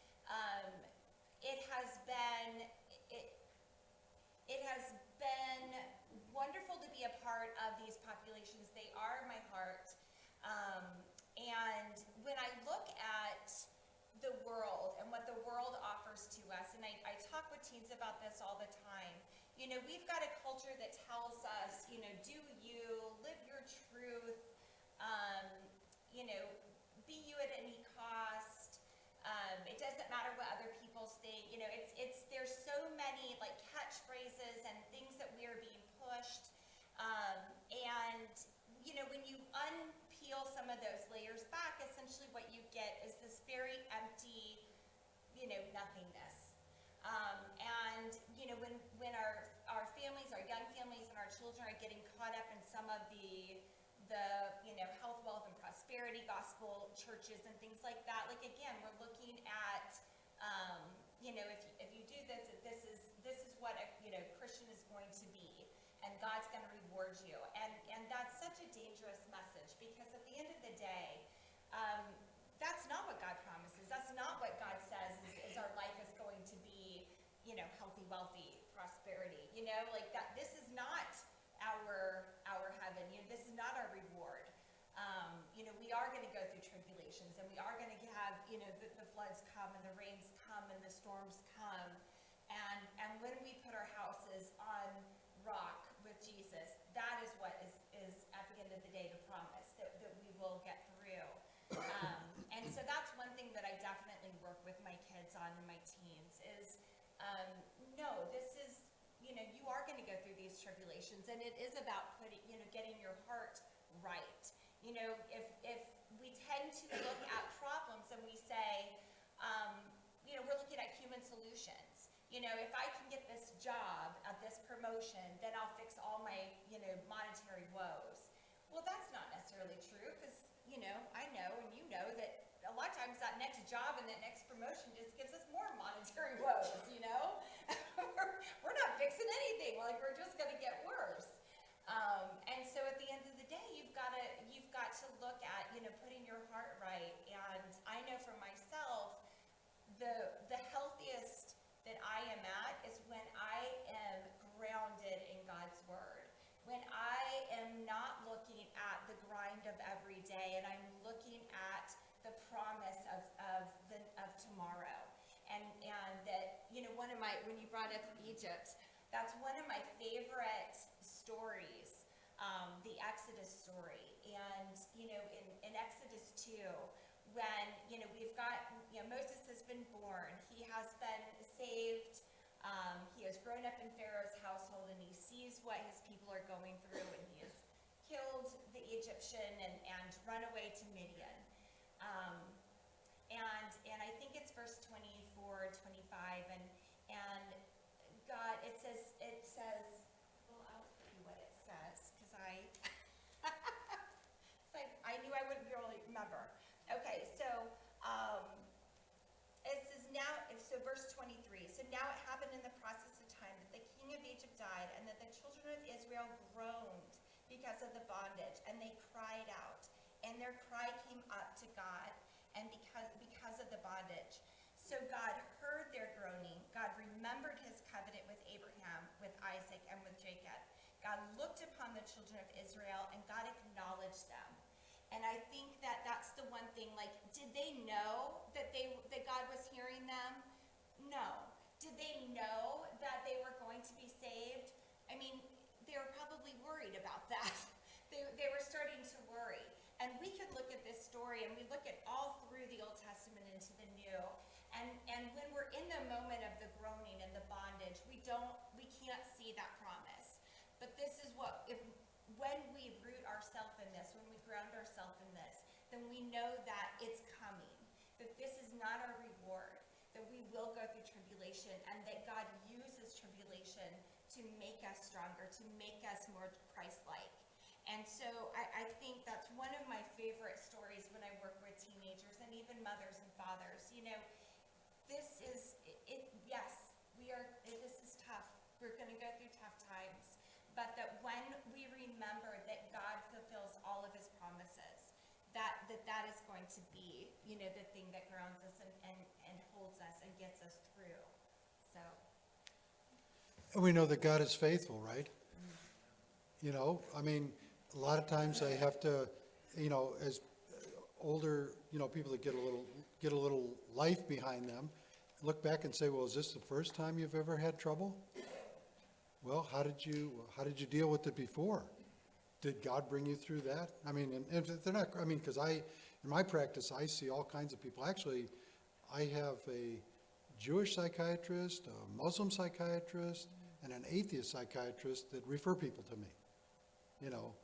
it has been wonderful to be a part of these populations. They are my heart. And when I look at the world and what the world offers to us, and I talk with teens about this all the time, we've got a culture that tells us, do you, live your truth, be you at any cost, it doesn't matter what other people think, there's so many catchphrases and things that we are being pushed, and when you unpeel some of those layers back, essentially what you get is this very empty, nothingness. And when our families, our young families, and our children are getting caught up in some of the health, wealth, and prosperity gospel churches and things like that, again, we're looking at if you do this, this is what a Christian is going to be, and God's going to reward you, and that's such a dangerous message, because at the end of the day, that's not what God promises. That's not what God says is our life is going to be, healthy, wealthy, prosperity. That. This is not our heaven. This is not our reward. We are going to go through tribulations, and we are going to have, the floods come, and the rains come, and the storms come, and when we put our houses on rock with Jesus, that is what is at the end of the day the promise that we will get through. And so that's one thing that I definitely work with my kids on and my teens is, no, this is, you are going to go through these tribulations, and it is about getting your heart right. If we tend to look at problems and we say, we're looking at human solutions. If I can get this job at this promotion, then I'll fix all my, you know, I know and you know that a lot of times that next job and that next promotion just gives us more monetary woes, you know? We're not fixing anything, like we're just gonna get worse. And so at the end of the day, you've got to look at, you know, putting your heart right. And I know for myself, the healthiest that I am at is when I am grounded in God's word. When I am not looking at the grind of every day and I'm looking at the promise of tomorrow. And that, you know, when you brought up Egypt, that's one of my favorite stories, the Exodus story. And, you know, in Exodus 2, when, you know, Moses has been born, he has been saved, he has grown up in Pharaoh's household, and he sees what his people are going through, and he has killed the Egyptian and run away to Midian. And I think it's verse 24, 25, and God, it says, well, I'll tell you what it says, because I knew I wouldn't be able to remember. Okay, so, it says so verse 23, so now it happened in the process of time that the king of Egypt died, and that the children of Israel groaned because of the bondage, and they cried out, and their cry came up to God, and because of the bondage. So God heard their groaning. God remembered his covenant with Abraham, with Isaac, and with Jacob. God looked upon the children of Israel, and God acknowledged them. And I think that that's the one thing, like, did they know that God was hearing them? No. Did they know that they were going to be saved? I mean, they were probably worried about that. They were starting to worry. And we could look at this story, and we look at all through the Old Testament into the New. And when we're in the moment of the groaning and the bondage, we can't see that promise. But this is when we root ourselves in this, when we ground ourselves in this, then we know that it's coming, that this is not our reward, that we will go through tribulation, and that God uses tribulation to make us stronger, to make us more Christ-like. And so I think that's one of my favorite stories when I work with teenagers and even mothers and fathers. You know, this is tough. We're going to go through tough times. But that when we remember that God fulfills all of his promises, that is going to be, you know, the thing that grounds us and holds us and gets us through. So. And we know that God is faithful, right? You know, I mean, a lot of times I have to, you know, as older, you know, people that get a little life behind them, look back and say, well, is this the first time you've ever had trouble? Well, how did you deal with it before? Did God bring you through that? I mean, and if they're not, I mean, because in my practice, I see all kinds of people. Actually, I have a Jewish psychiatrist, a Muslim psychiatrist, and an atheist psychiatrist that refer people to me. You know,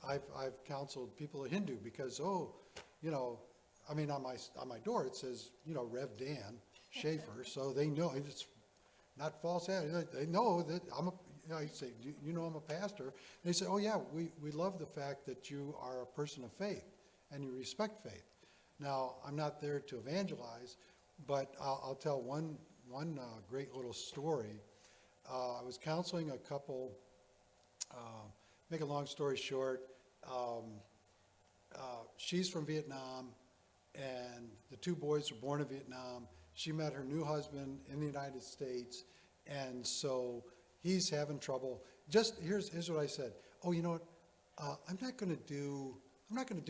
I've counseled people at Hindu because, you know, I mean, on my door it says, you know, Rev Dan Schaefer, so they know it's not false ad. They know that I say, you know, I'm a pastor. And they say, oh yeah, we love the fact that you are a person of faith and you respect faith. Now, I'm not there to evangelize, but I'll tell one great little story. I was counseling a couple. Make a long story short, she's from Vietnam, and the two boys were born in Vietnam. She met her new husband in the United States, and so he's having trouble. Just here's what I said. Oh, you know what? I'm not going to do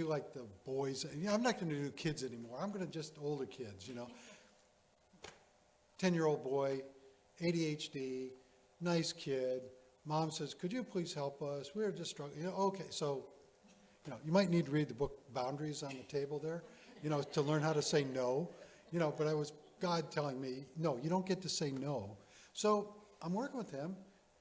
like the boys. You know, I'm not going to do kids anymore. I'm going to just older kids. You know, 10-year-old boy, ADHD, nice kid. Mom says, could you please help us? We're just struggling. You know, okay, so, you know, you might need to read the book Boundaries on the table there, you know, to learn how to say no. You know, but I was God telling me, no, you don't get to say no. So I'm working with him,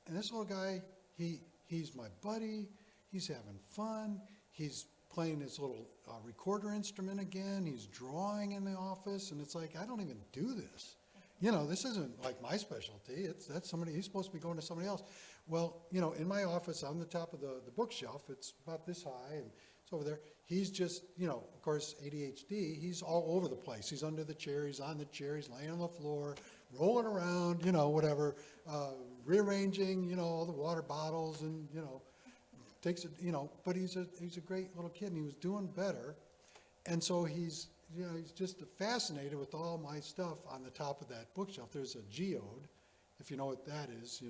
and this little guy, he's my buddy. He's having fun. He's playing his little recorder instrument again. He's drawing in the office, and it's like, I don't even do this. You know, this isn't like my specialty. That's somebody, he's supposed to be going to somebody else. Well, you know, in my office, on the top of the bookshelf, it's about this high, and It's over there. He's just, of course, ADHD, he's all over the place. He's under the chair, he's on the chair, he's laying on the floor, rolling around, whatever, rearranging, all the water bottles and, takes it, but he's a great little kid and he was doing better. And so he's just fascinated with all my stuff on the top of that bookshelf. There's a geode, if you know what that is,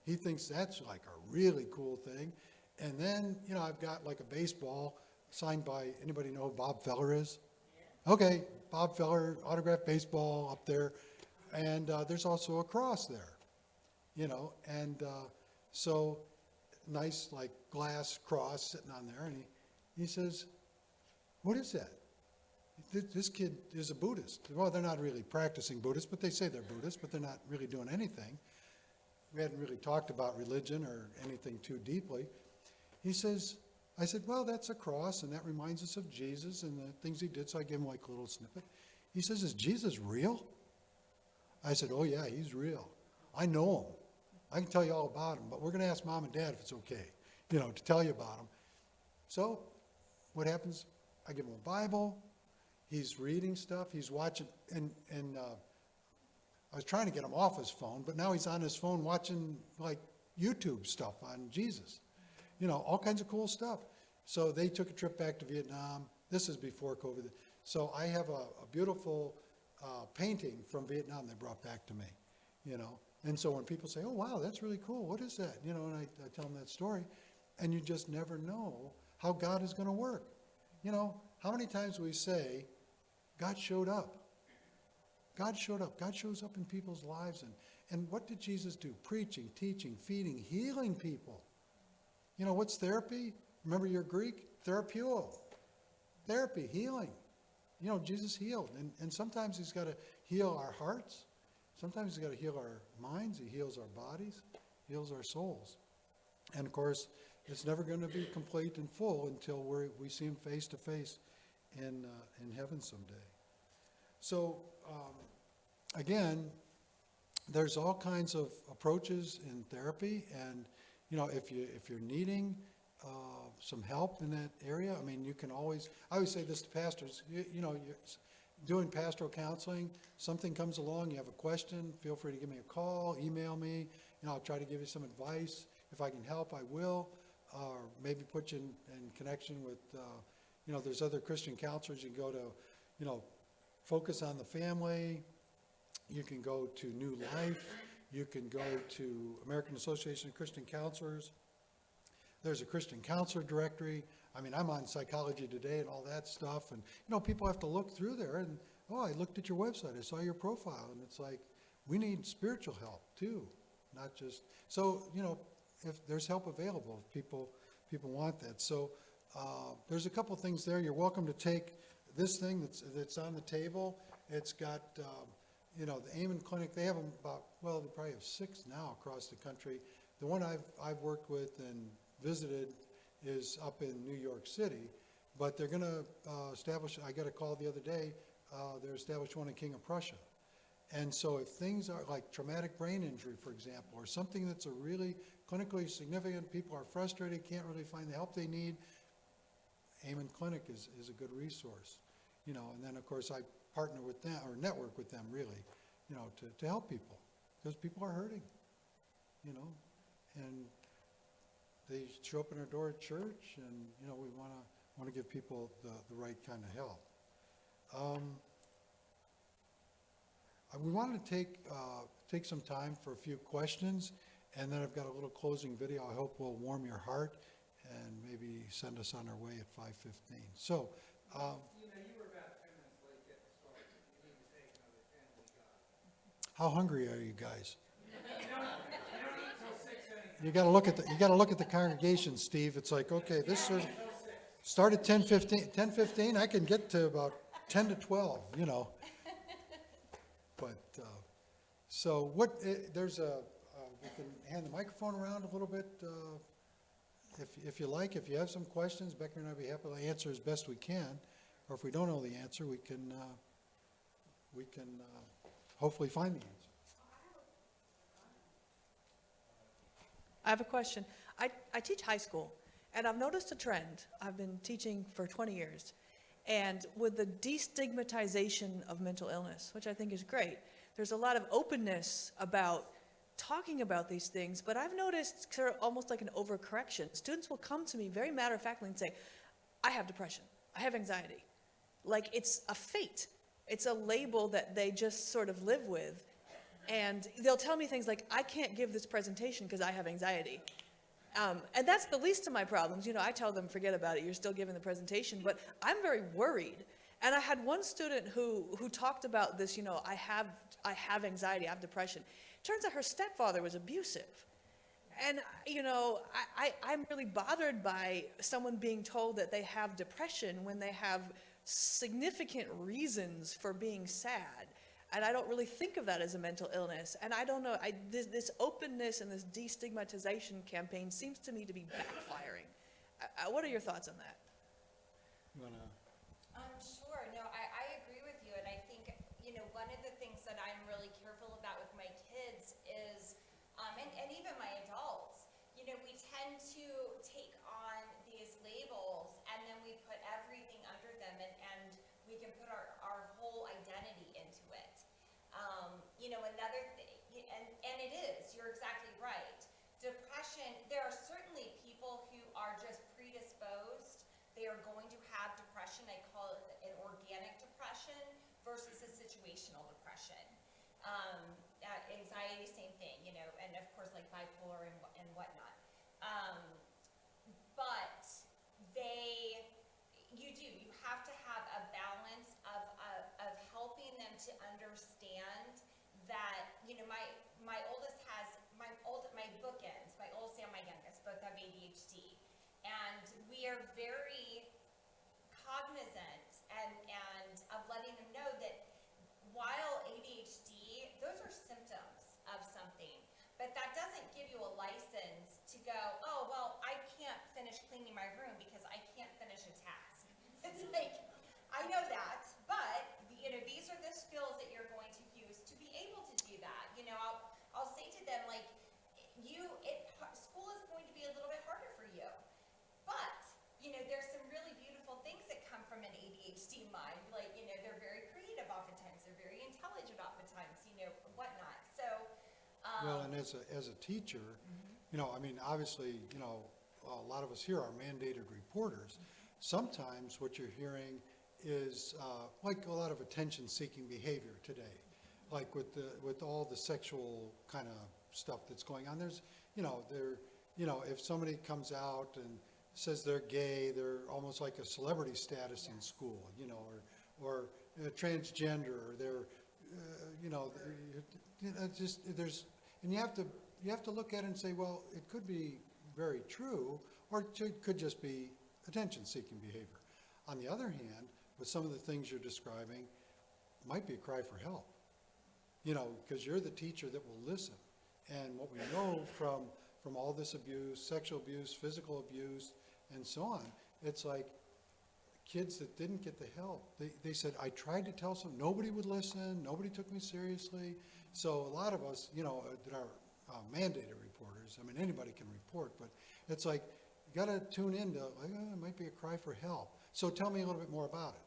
He thinks that's like a really cool thing. And then, I've got like a baseball signed by, anybody know who Bob Feller is? Okay, Bob Feller, autographed baseball up there. And there's also a cross there, and so nice like glass cross sitting on there. And he says, what is that? This kid is a Buddhist. Well, they're not really practicing Buddhist, but they say they're Buddhist, but they're not really doing anything. We hadn't really talked about religion or anything too deeply. He says, I said, well, that's a cross, and that reminds us of Jesus and the things he did, so I gave him like a little snippet. He says, is Jesus real? I said, oh, yeah, he's real. I know him. I can tell you all about him, but we're going to ask Mom and Dad if it's okay, to tell you about him. So what happens? I give him a Bible. He's reading stuff. He's watching, and I was trying to get him off his phone, but now he's on his phone watching, like, YouTube stuff on Jesus. All kinds of cool stuff. So they took a trip back to Vietnam. This is before COVID. So I have a beautiful painting from Vietnam they brought back to me, And so when people say, oh, wow, that's really cool. What is that? And I tell them that story. And you just never know how God is going to work. How many times we say, God showed up. God showed up. God shows up in people's lives. And what did Jesus do? Preaching, teaching, feeding, healing people. What's therapy? Remember your Greek? Therapeuo. Therapy, healing. Jesus healed. And sometimes he's got to heal our hearts. Sometimes he's got to heal our minds. He heals our bodies. Heals our souls. And, of course, it's never going to be complete and full until we see him face to face in heaven someday. So, again, there's all kinds of approaches in therapy. And, if you're needing some help in that area, you can always, I always say this to pastors, you're doing pastoral counseling, something comes along, you have a question, feel free to give me a call, email me, I'll try to give you some advice. If I can help, I will, or maybe put you in connection with, there's other Christian counselors you can go to, Focus on the Family, you can go to New Life, you can go to American Association of Christian Counselors. There's a Christian Counselor Directory. I'm on Psychology Today and all that stuff. And, people have to look through there and, oh, I looked at your website. I saw your profile. And it's like, we need spiritual help too, not just, so, if there's help available, if people want that. So there's a couple things there. You're welcome to take this thing that's on the table. It's got, the AMR Clinic, they have them about, well, they probably have 6 now across the country. The one I've worked with and visited is up in New York City, but they're going to establish, I got a call the other day, they're established one in King of Prussia. And so if things are like traumatic brain injury, for example, or something that's a really clinically significant, people are frustrated, can't really find the help they need, AMR Clinic is a good resource. And then of course I partner with them, or network with them really, to help people, because people are hurting, and they show up in our door at church, and we want to give people the right kind of help. We wanted to take some time for a few questions, and then I've got a little closing video I hope will warm your heart and maybe send us on our way at 5:15. So, You were about 10 minutes late getting started. You need to take another 10 we got. how hungry are you guys? You don't eat till 6 anything. You got to look at the congregation, Steve. It's like, okay, this is start at 10:15. I can get to about 10 to 12, But so what? There's we can hand the microphone around a little bit, if you like. If you have some questions, Becky and I'd be happy to answer as best we can. Or if we don't know the answer, we can hopefully find the answer. I have a question. I teach high school, And I've noticed a trend. I've been teaching for 20 years. And with the destigmatization of mental illness, which I think is great, there's a lot of openness about talking about these things, but I've noticed sort of almost like an overcorrection. Students will come to me very matter-of-factly and say, I have depression, I have anxiety. Like it's a fate. It's a label that they just sort of live with. And they'll tell me things like, I can't give this presentation because I have anxiety. And that's the least of my problems. You know, I tell them, forget about it, you're still giving the presentation, but I'm very worried. And I had one student who talked about this, you know, I have anxiety, I have depression. Turns out her stepfather was abusive. And, you know, I'm really bothered by someone being told that they have depression when they have significant reasons for being sad. And I don't really think of that as a mental illness. And I don't know, this openness and this destigmatization campaign seems to me to be backfiring. What are your thoughts on that? You wanna? Sure. No, I agree with you. And I think, you know, one of the things that I'm really careful about with my kids is, and even my adults, you know, we tend to take on these labels and then we put everything under them and we can put our whole identity into it. You know, another thing, and it is, you're exactly right. Depression, there are certainly people who are just predisposed. They are going to have depression. I call it an organic depression versus a situational depression. Anxiety, same thing, you know, and of course like bipolar and whatnot. But you have to have a balance of helping them to understand that, you know, my oldest has, my bookends, my oldest and my youngest both have ADHD. And we are very cognizant and of letting them know that while ADHD, those are symptoms of something, but that doesn't give you a license to go, oh, well, I can't finish cleaning my room because I can't finish a task. It's like, I know that, but, you know, these are the skills that you're going to use to be able to do that. You know, I'll say to them, like, school is going to be a little bit harder for you, but, you know, there's some really beautiful things that come from an ADHD mind. Like, you know, they're very creative oftentimes, they're very intelligent oftentimes, you know, whatnot. So, Well, and as a teacher, you know, I mean, obviously, you know, a lot of us here are mandated reporters. Sometimes what you're hearing is like a lot of attention-seeking behavior today, like with all the sexual kind of stuff that's going on. There's, you know, if somebody comes out and says they're gay, they're almost like a celebrity status in school, you know, or transgender, or they're, you know, just there's, and you have to look at it and say, well, it could be very true, or it could just be attention-seeking behavior. On the other hand, with some of the things you're describing, might be a cry for help, you know, because you're the teacher that will listen. And what we know from all this abuse, sexual abuse, physical abuse, and so on, it's like kids that didn't get the help. They said, I tried to tell some, nobody would listen, nobody took me seriously. So a lot of us, you know, that are mandated reporters, I mean, anybody can report, but it's like, you got to tune in to, like, it might be a cry for help. So tell me a little bit more about it.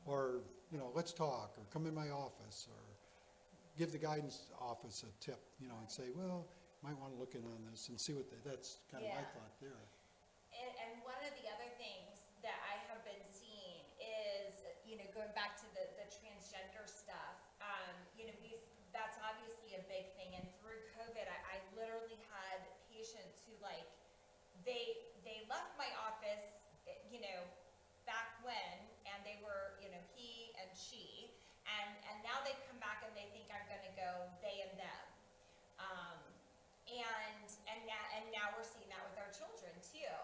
Or, you know, let's talk, or come in my office, or give the guidance office a tip, you know, and say, well, might want to look in on this and see what that's kind of my Yeah. thought there. And one of the other things that I have been seeing is, you know, going back to the transgender stuff, you know, that's obviously a big thing. And through COVID, I literally had patients who, like, they left my office, you know, back when, and they were, you know, he and she, and now they come back and they think I'm gonna go they and them. And now we're seeing that with our children too.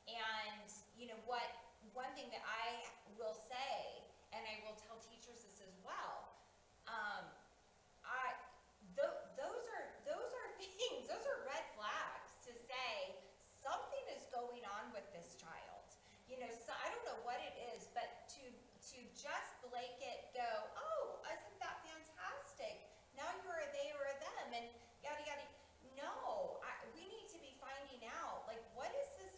And, you know, one thing that I will say, and I will tell teachers this as well, those are things, those are red flags to say something is going on with this child. You know, so I don't know what it is, but to just blanket go, oh, isn't that fantastic? Now you're a they or a them, and yada yada. No, we need to be finding out, like, what is this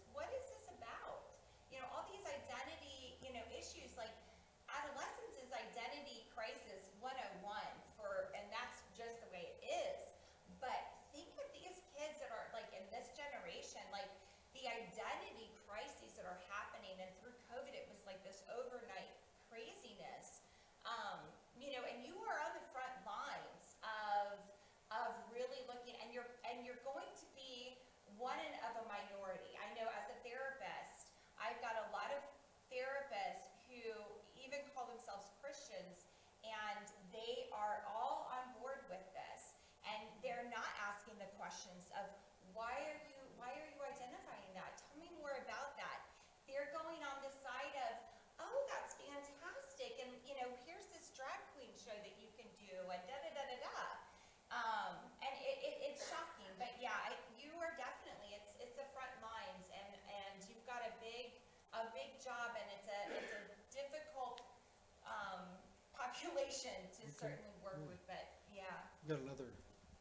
population to certainly work with, but yeah, Got another,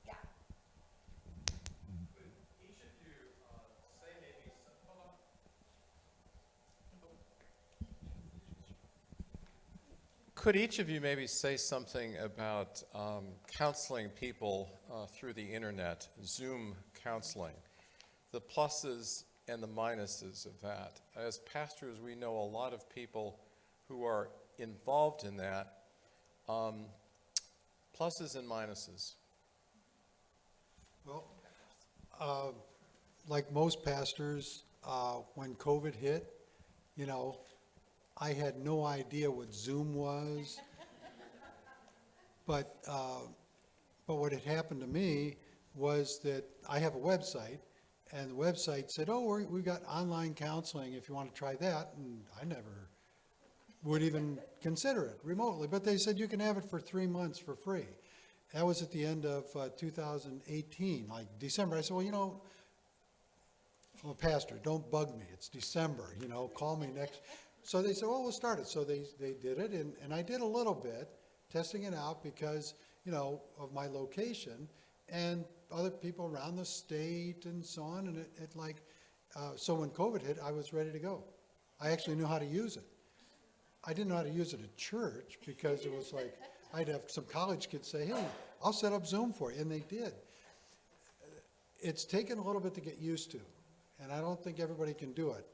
yeah. Each of you say maybe some, hold on. Could each of you maybe say something about counseling people through the internet, Zoom counseling, the pluses and the minuses of that? As pastors, we know a lot of people who are involved in that. Pluses and minuses. well, like most pastors, when COVID hit, you know, I had no idea what Zoom was. But what had happened to me was that I have a website, and the website said, oh, we've got online counseling if you want to try that. And I never would even consider it remotely. But they said you can have it for 3 months for free. That was at the end of 2018, like December. I said, well, you know, I'm a pastor, don't bug me. It's December, you know, call me next. So they said, well, we'll start it. So they did it, and I did a little bit, testing it out because, you know, of my location and other people around the state and so on. And it like, so when COVID hit, I was ready to go. I actually knew how to use it. I didn't know how to use it at church because it was like, I'd have some college kids say, hey, I'll set up Zoom for you, and they did. It's taken a little bit to get used to, and I don't think everybody can do it.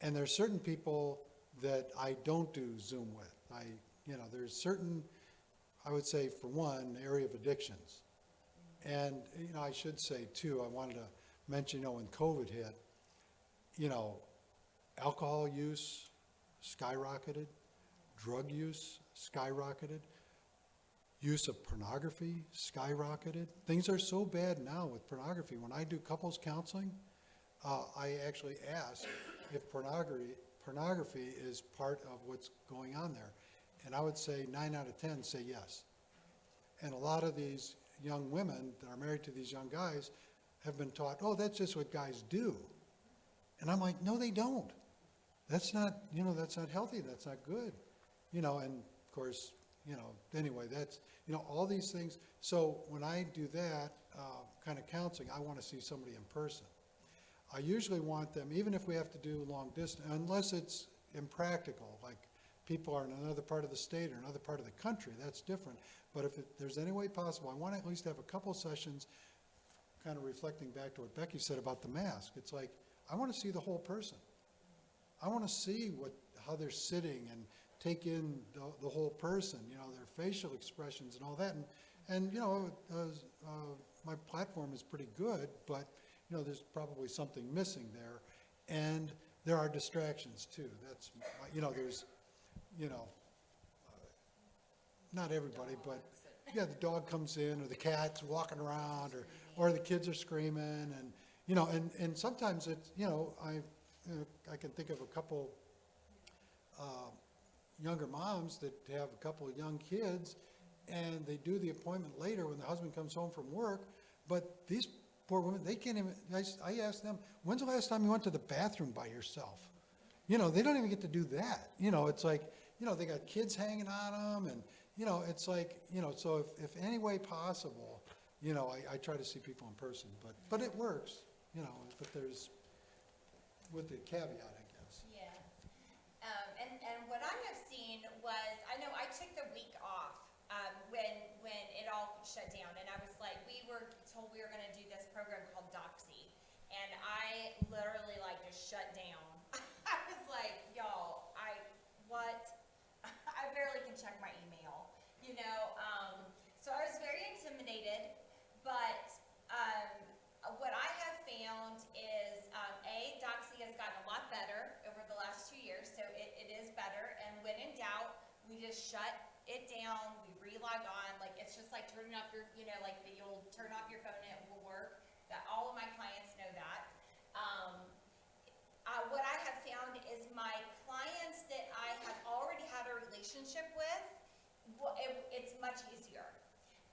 And there's certain people that I don't do Zoom with. You know, there's certain, I would say, for one, area of addictions. And, you know, I should say, too, I wanted to mention, you know, when COVID hit, you know, alcohol use skyrocketed, drug use skyrocketed, use of pornography skyrocketed. Things are so bad now with pornography. When I do couples counseling, I actually ask if pornography is part of what's going on there. And I would say 9 out of 10 say yes. And a lot of these young women that are married to these young guys have been taught, oh, that's just what guys do. And I'm like, no, they don't. That's not, you know, that's not healthy. That's not good. You know, and of course, you know, anyway, that's, you know, all these things. So when I do that kind of counseling, I want to see somebody in person. I usually want them, even if we have to do long distance, unless it's impractical, like people are in another part of the state or another part of the country, that's different. But if there's any way possible, I want to at least have a couple sessions kind of reflecting back to what Becky said about the mask. It's like, I want to see the whole person. I want to see how they're sitting and take in the whole person, you know, their facial expressions and all that. And you know, my platform is pretty good, but, you know, there's probably something missing there. And there are distractions too. That's, you know, there's, you know, not everybody, but yeah, the dog comes in or the cat's walking around or the kids are screaming and, you know, and sometimes it's, you know, I can think of a couple younger moms that have a couple of young kids and they do the appointment later when the husband comes home from work, but these poor women, they can't even, I ask them, when's the last time you went to the bathroom by yourself? You know, they don't even get to do that. You know, it's like, you know, they got kids hanging on them and, you know, it's like, you know, so if any way possible, you know, I try to see people in person, but it works, you know, but there's, with the caveat, I guess. Yeah. And what I have seen was, I know I took the week off when it all shut down, and I was like, we were told we were going to do this program called Doxy, and I literally like just shut down. I was like, y'all, what? I barely can check my email, you know. So I was very intimidated, but what I have found is, Doxy has gotten a lot better over the last 2 years, so it is better. And when in doubt, we just shut it down, we re-log on, like it's just like turning off your, you know, like you'll turn off your phone and it will work. That all of my clients know that. What I have found is my clients that I have already had a relationship with, it's much easier.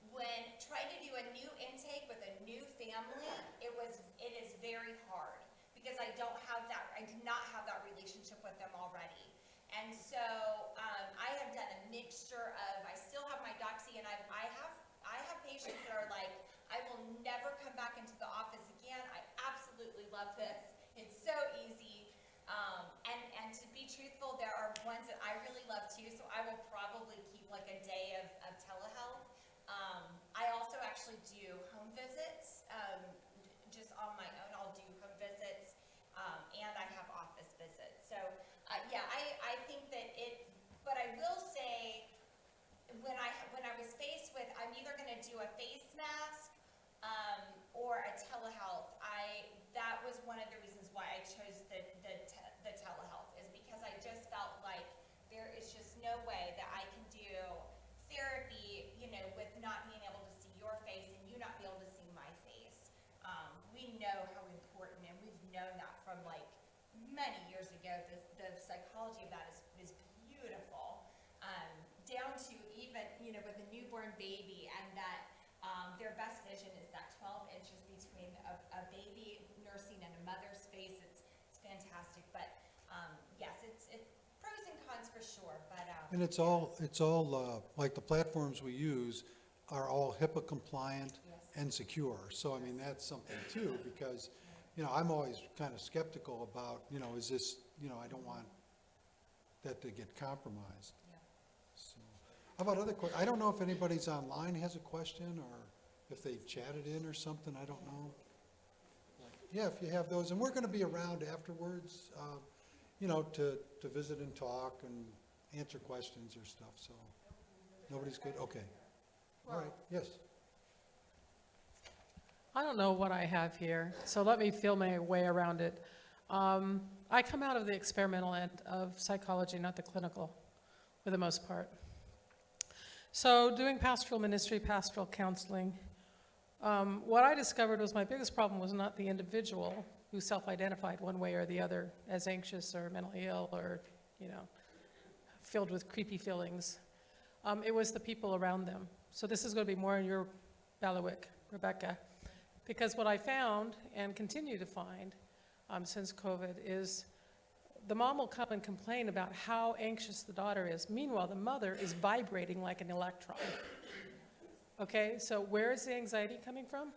When trying to do a new intake with a new family, it is very hard because I do not have that relationship with them already. And so I have done a mixture love this. It's so easy. And to be truthful, there are ones that I really love too, so I will probably keep like a day of telehealth. I also actually do home visits, just on my own. I'll do home visits, and I have office visits. So, yeah, I think that but I will say, when I was faced with, I'm either gonna do a face mask, or a telehealth, that was one of the reasons why I chose the telehealth, is because I just felt like there is just no way that I can do therapy, with not being able to see your face and you not be able to see my face. We know how important, and we've known that from like many years ago. The psychology of that is beautiful. Down to even, with a newborn baby, and that their best vision is that 12 inches between a baby nursing and a mother's face. It's fantastic. But yes, it's pros and cons for sure. But And it's all, like the platforms we use are all HIPAA compliant Yes. and secure. So, I mean, that's something too, because, I'm always kind of skeptical about, is this, I don't want that to get compromised. yeah. So, how about other questions? I don't know if anybody's online has a question, or if they've chatted in or something, I don't know. Yeah, if you have those, and we're gonna be around afterwards, to visit and talk and answer questions or stuff, so. Nobody's good, okay. All right, yes. I don't know what I have here, so let me feel my way around it. I come out of the experimental end of psychology, not the clinical, for the most part. So doing pastoral ministry, pastoral counseling, what I discovered was my biggest problem was not the individual who self-identified one way or the other as anxious or mentally ill or, filled with creepy feelings. It was the people around them. So this is going to be more in your bailiwick, Rebecca, because what I found and continue to find since COVID is the mom will come and complain about how anxious the daughter is. Meanwhile, the mother is vibrating like an electron. Okay, so where is the anxiety coming from?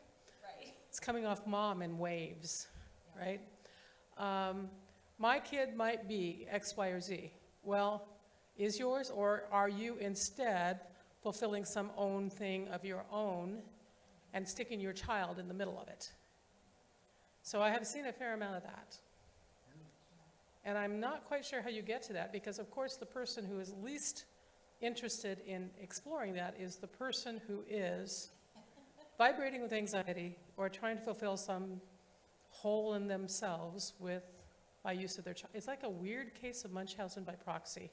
Right. It's coming off mom in waves, right? My kid might be X, Y, or Z. Well, is yours, or are you instead fulfilling some own thing of your own and sticking your child in the middle of it? So I have seen a fair amount of that. And I'm not quite sure how you get to that, because of course the person who is least interested in exploring that is the person who is vibrating with anxiety or trying to fulfill some hole in themselves by use of their child. It's like a weird case of Munchausen by proxy.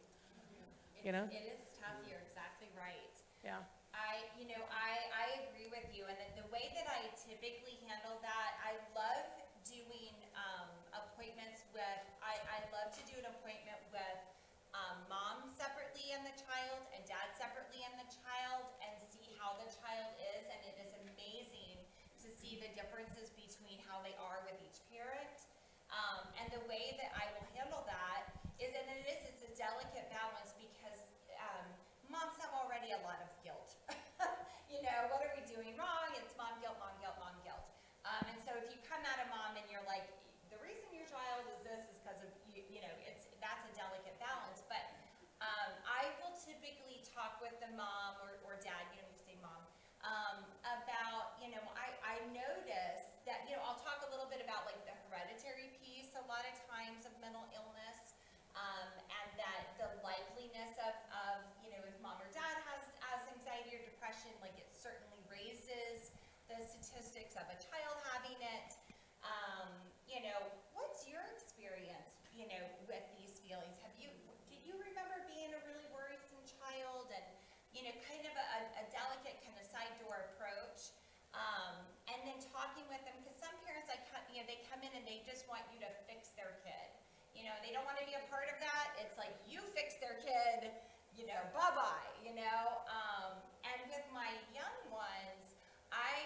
It is tough. You're exactly right. Yeah. I agree with you, and the way that I typically handle that, I love doing appointments with, I love to do an appointment with mom separately and the child, and dad separately and the child, and see how the child is, and it is amazing to see the differences between how they are with each parent. And the way that I will handle that is, and it's a delicate balance, because moms have already a lot of guilt. What are we doing wrong? It's mom guilt, mom guilt, mom guilt. And so if you come at a mom and you're like, the reason your child is this is because of that's a delicate balance. But I will typically talk with the mom or dad, you say mom, about, I notice that, I'll talk a little bit about like the hereditary piece a lot of times of mental illness, and that the likeliness of if mom or dad has anxiety or depression, like it certainly raises the statistics of a child having it. What's your experience, with these feelings? Do you remember being a really worrisome child, and, kind of a delicate kind of side door approach, and then talking with them, because some parents, they come in and they just want you to fix their kid. They don't want to be a part of that. It's like, you fix their kid, bye-bye, and with my young ones, I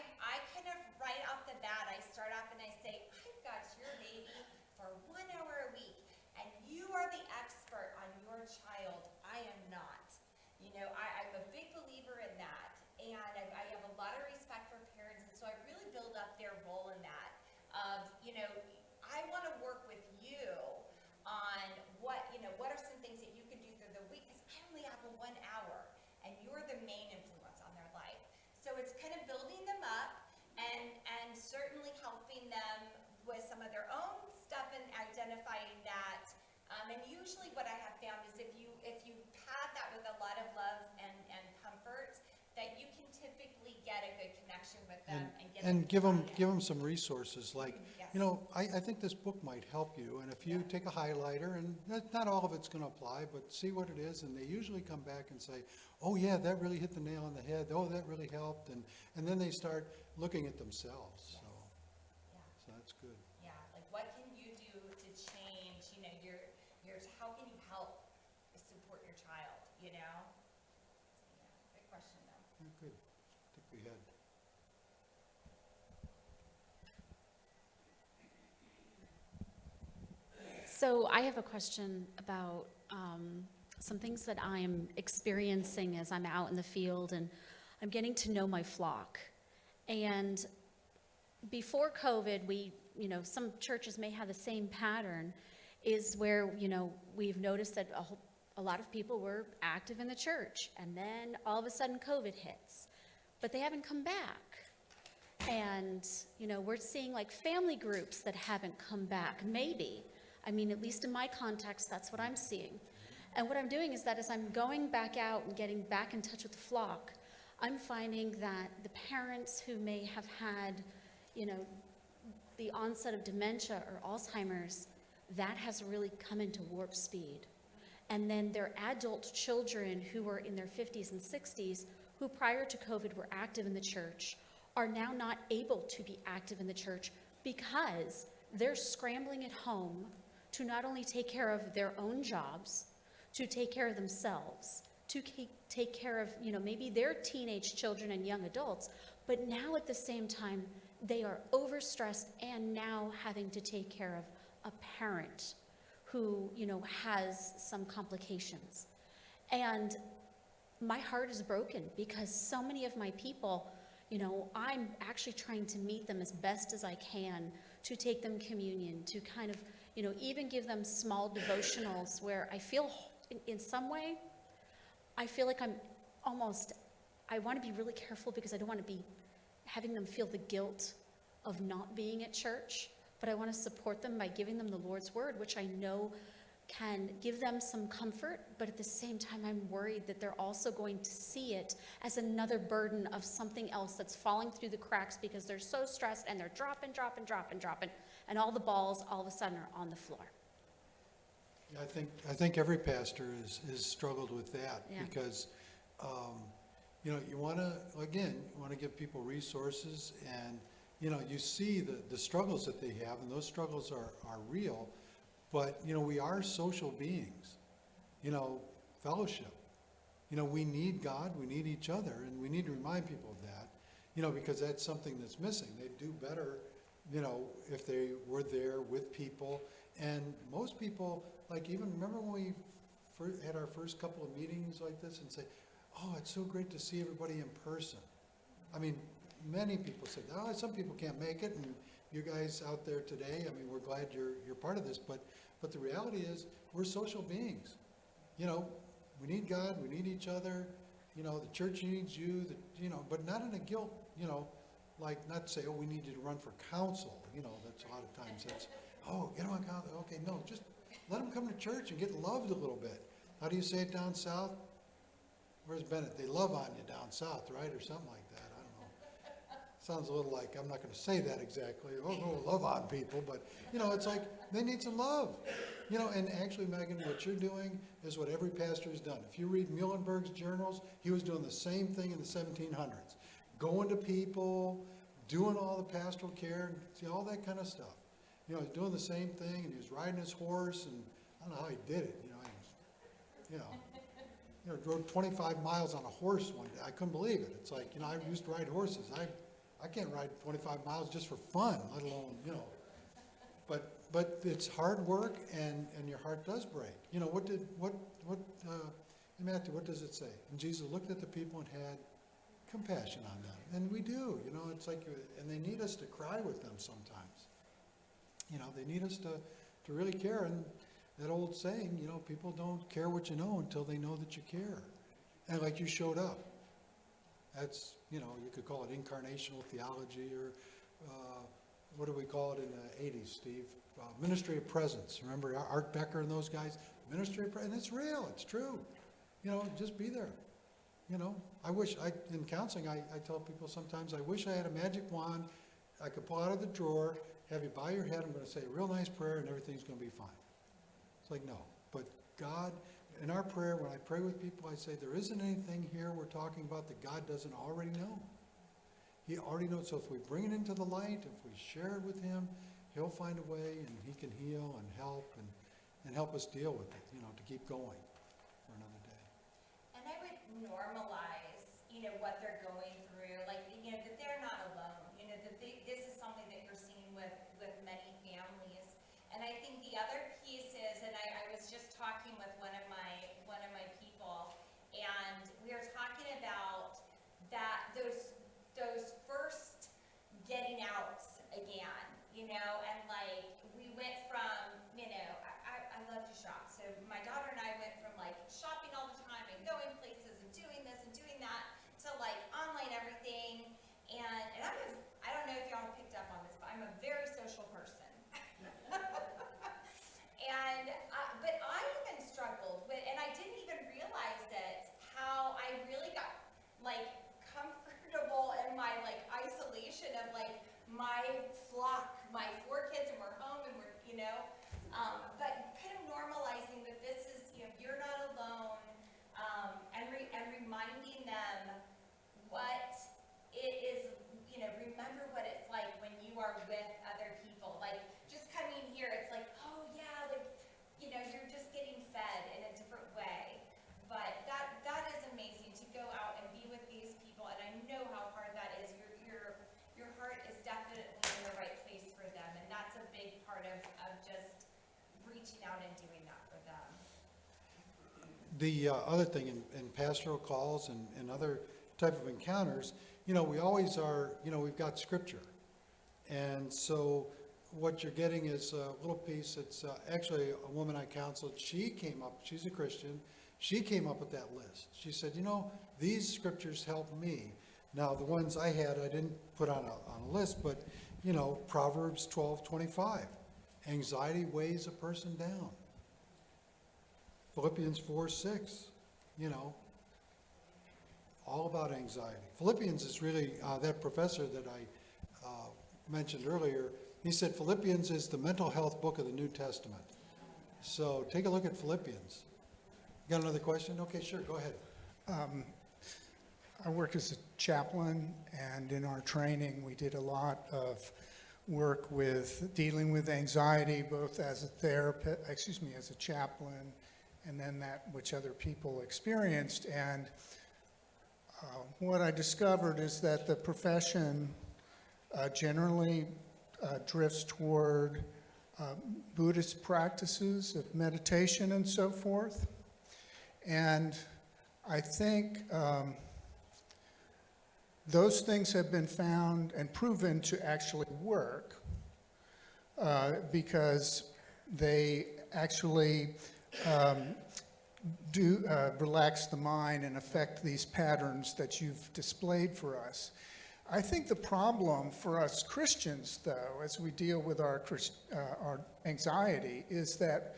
kind of right off the bat, I start off and I say, I've got your baby for 1 hour a week, and you are the expert on your child. I am not. I'm a big believer in that, and I have a lot of respect for parents, and so I really build up their role in that, of, them with some of their own stuff and identifying that. And usually what I have found is if you have that with a lot of love and comfort, that you can typically get a good connection with them and get And them give them some resources, like, Yes. you know, I think this book might help you, and if you take a highlighter, and not all of it's gonna apply, but see what it is, and they usually come back and say, oh yeah, that really hit the nail on the head, oh, that really helped, and then they start looking at themselves, so Yeah. that's good. Yeah, like what can you do to change, you know, your, how can you help support your child, you know? So, yeah, good question though. Yeah, good. I think we had, So I have a question about some things that I'm experiencing as I'm out in the field and I'm getting to know my flock. And before COVID, some churches may have the same pattern, is where, we've noticed that a lot of people were active in the church, and then all of a sudden COVID hits, but they haven't come back. And, we're seeing like family groups that haven't come back, maybe. I mean, at least in my context, that's what I'm seeing. And what I'm doing is that as I'm going back out and getting back in touch with the flock, I'm finding that the parents who may have had, the onset of dementia or Alzheimer's, that has really come into warp speed. And then their adult children who were in their 50s and 60s, who prior to COVID were active in the church, are now not able to be active in the church because they're scrambling at home to not only take care of their own jobs, to take care of themselves, to take care of, maybe their teenage children and young adults, but now at the same time, they are overstressed and now having to take care of a parent who, has some complications. And my heart is broken because so many of my people, I'm actually trying to meet them as best as I can, to take them communion, to kind of, even give them small devotionals where I feel, in some way, I feel like I want to be really careful because I don't want to be having them feel the guilt of not being at church, but I want to support them by giving them the Lord's word, which I know can give them some comfort, but at the same time, I'm worried that they're also going to see it as another burden of something else that's falling through the cracks because they're so stressed and they're dropping, and all the balls all of a sudden are on the floor. yeah, I think every pastor is struggled with that, Yeah. because, you want to give people resources, and, you see the struggles that they have, and those struggles are real, but, we are social beings, fellowship. We need God, we need each other, and we need to remind people of that, because that's something that's missing. They'd do better, if they were there with people. And most people, like, even remember when we had our first couple of meetings like this and say, oh, it's so great to see everybody in person. I mean, many people said, oh, some people can't make it, and you guys out there today, I mean, we're glad you're part of this, but the reality is, we're social beings. We need God, we need each other, the church needs you, but not in a guilt, like, not to say, oh, we need you to run for council, that's a lot of times, that's, oh, get them on council, okay, no, just let them come to church and get loved a little bit. How do you say it down south? Where's Bennett? They love on you down south, right, or something like that, I don't know. Sounds a little like, I'm not going to say that exactly, oh, love on people, but, it's like, they need some love. And actually, Megan, what you're doing is what every pastor has done. If you read Muhlenberg's journals, he was doing the same thing in the 1700s. Going to people, doing all the pastoral care, all that kind of stuff. He's doing the same thing, and he was riding his horse, and I don't know how he did it, drove 25 miles on a horse one day. I couldn't believe it. It's like, I used to ride horses. I can't ride 25 miles just for fun, let alone, But it's hard work, and your heart does break. Matthew, what does it say? And Jesus looked at the people and had compassion on them. And we do, it's like, and they need us to cry with them sometimes. They need us to really care. And that old saying, people don't care what you know until they know that you care. And like, you showed up. That's, you could call it incarnational theology, or what do we call it in the 80s, Steve? Ministry of Presence. Remember Art Becker and those guys? Ministry of Presence. And it's real. It's true. You know, just be there. You know, in counseling, I tell people sometimes, I wish I had a magic wand I could pull out of the drawer, have you bow your head, I'm going to say a real nice prayer, and everything's going to be fine. It's like, no. But God, in our prayer, when I pray with people, I say, there isn't anything here we're talking about that God doesn't already know. He already knows. So if we bring it into the light, if we share it with him, he'll find a way, and he can heal and help us deal with it, you know, to keep going for another day. And I would normalize, you know, what they're going through, like, you know, that they're not alone, you know, that this is something that you're seeing with many families. And I think the other piece is, and I was just talking with one of my people, and we were talking about that those first getting outs again, you know, and like we went from, you know, I love to shop, so my daughter and I went from like shopping all the time and going places and doing this and doing that to like online everything, and I don't know if y'all picked up on this, but I'm a very social person. And, but I even struggled with, and I didn't even realize it, how I really got like comfortable in my like isolation of like my flock, my 4 kids, and we're home and we're, you know, but kind of normalizing that this is, you know, you're not alone, and reminding them what it is, you know, remember what it's like when you are with other people. Like, just coming here, it's like, oh yeah, like, you know, you're just getting fed in a different way. But that is amazing to go out and be with these people, and I know how hard that is. Your heart is definitely in the right place for them, and that's a big part of just reaching out and doing that for them. The other thing in pastoral calls and other type of encounters, you know, we always are, you know, we've got scripture. And so what you're getting is a little piece. It's actually a woman I counseled. She came up, she's a Christian. She came up with that list. She said, you know, these scriptures help me. Now, the ones I had, I didn't put on a list, but, you know, Proverbs 12:25. Anxiety weighs a person down. Philippians 4:6, you know, all about anxiety. Philippians is really, that professor that I mentioned earlier, he said Philippians is the mental health book of the New Testament. So take a look at Philippians. You got another question? Okay, sure, go ahead. I work as a chaplain, and in our training, we did a lot of work with dealing with anxiety, both as a therapist, as a chaplain, and then that which other people experienced. And what I discovered is that the profession generally drifts toward Buddhist practices of meditation and so forth. And I think those things have been found and proven to actually work because they actually do relax the mind and affect these patterns that you've displayed for us. I think the problem for us Christians, though, as we deal with our anxiety, is that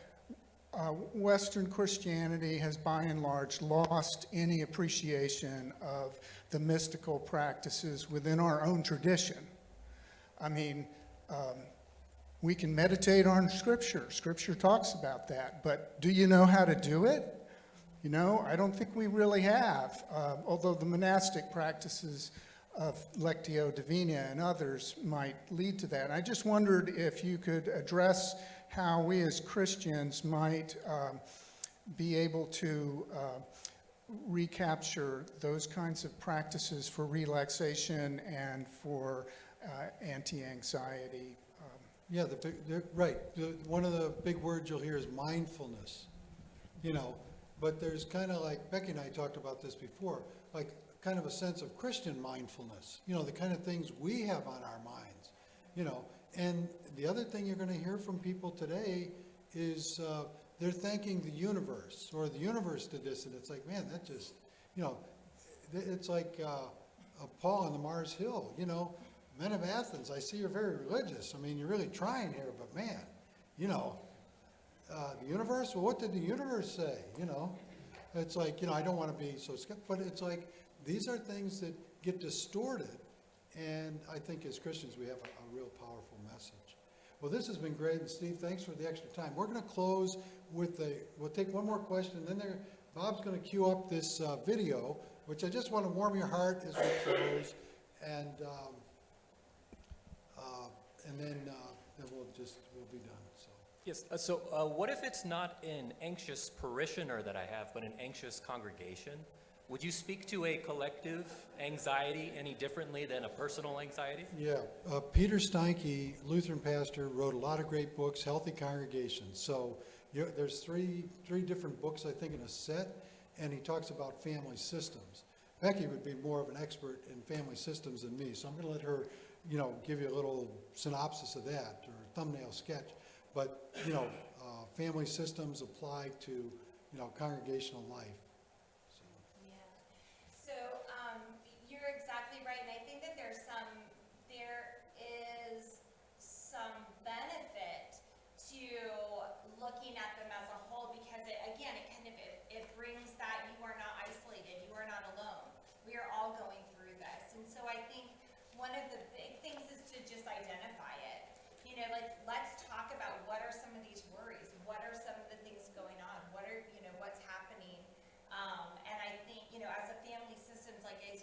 Western Christianity has by and large lost any appreciation of the mystical practices within our own tradition. I mean, we can meditate on Scripture. Scripture talks about that, but do you know how to do it? You know, I don't think we really have, although the monastic practices of Lectio Divina and others might lead to that. I just wondered if you could address how we as Christians might be able to recapture those kinds of practices for relaxation and for anti-anxiety. Yeah, right. One of the big words you'll hear is mindfulness, you know, but there's kind of like, Becky and I talked about this before, like kind of a sense of Christian mindfulness, you know, the kind of things we have on our minds, you know. And the other thing you're going to hear from people today is they're thanking the universe, or the universe did this, and it's like, man, that just, you know, it's like Paul on the Mars Hill, you know, Men of Athens, I see you're very religious. I mean, you're really trying here, but man, you know, the universe, well, what did the universe say, you know? It's like, you know, I don't want to be so skeptical, but it's like, these are things that get distorted, and I think as Christians, we have a real powerful message. Well, this has been great, and Steve, thanks for the extra time. We're going to close with we'll take one more question, and then Bob's going to cue up this video, which I just want to warm your heart as we close, and then we'll be done, so. Yes, so what if it's not an anxious parishioner that I have, but an anxious congregation? Would you speak to a collective anxiety any differently than a personal anxiety? Yeah, Peter Steinke, Lutheran pastor, wrote a lot of great books, Healthy Congregations. So there's three different books, I think, in a set, and he talks about family systems. Becky would be more of an expert in family systems than me, so I'm going to let her, you know, give you a little synopsis of that, or thumbnail sketch. But, you know, family systems apply to, you know, congregational life. Yeah. So, you're exactly right, and I think that there is some benefit to looking at them as a whole, because it brings that you are not isolated, you are not alone. We are all going through this, and so I think one of the big things is to just identify it. You know, like, let's talk about what are some of these worries, what are some of the things going on, what's happening. And I think, you know, as a family systems, like I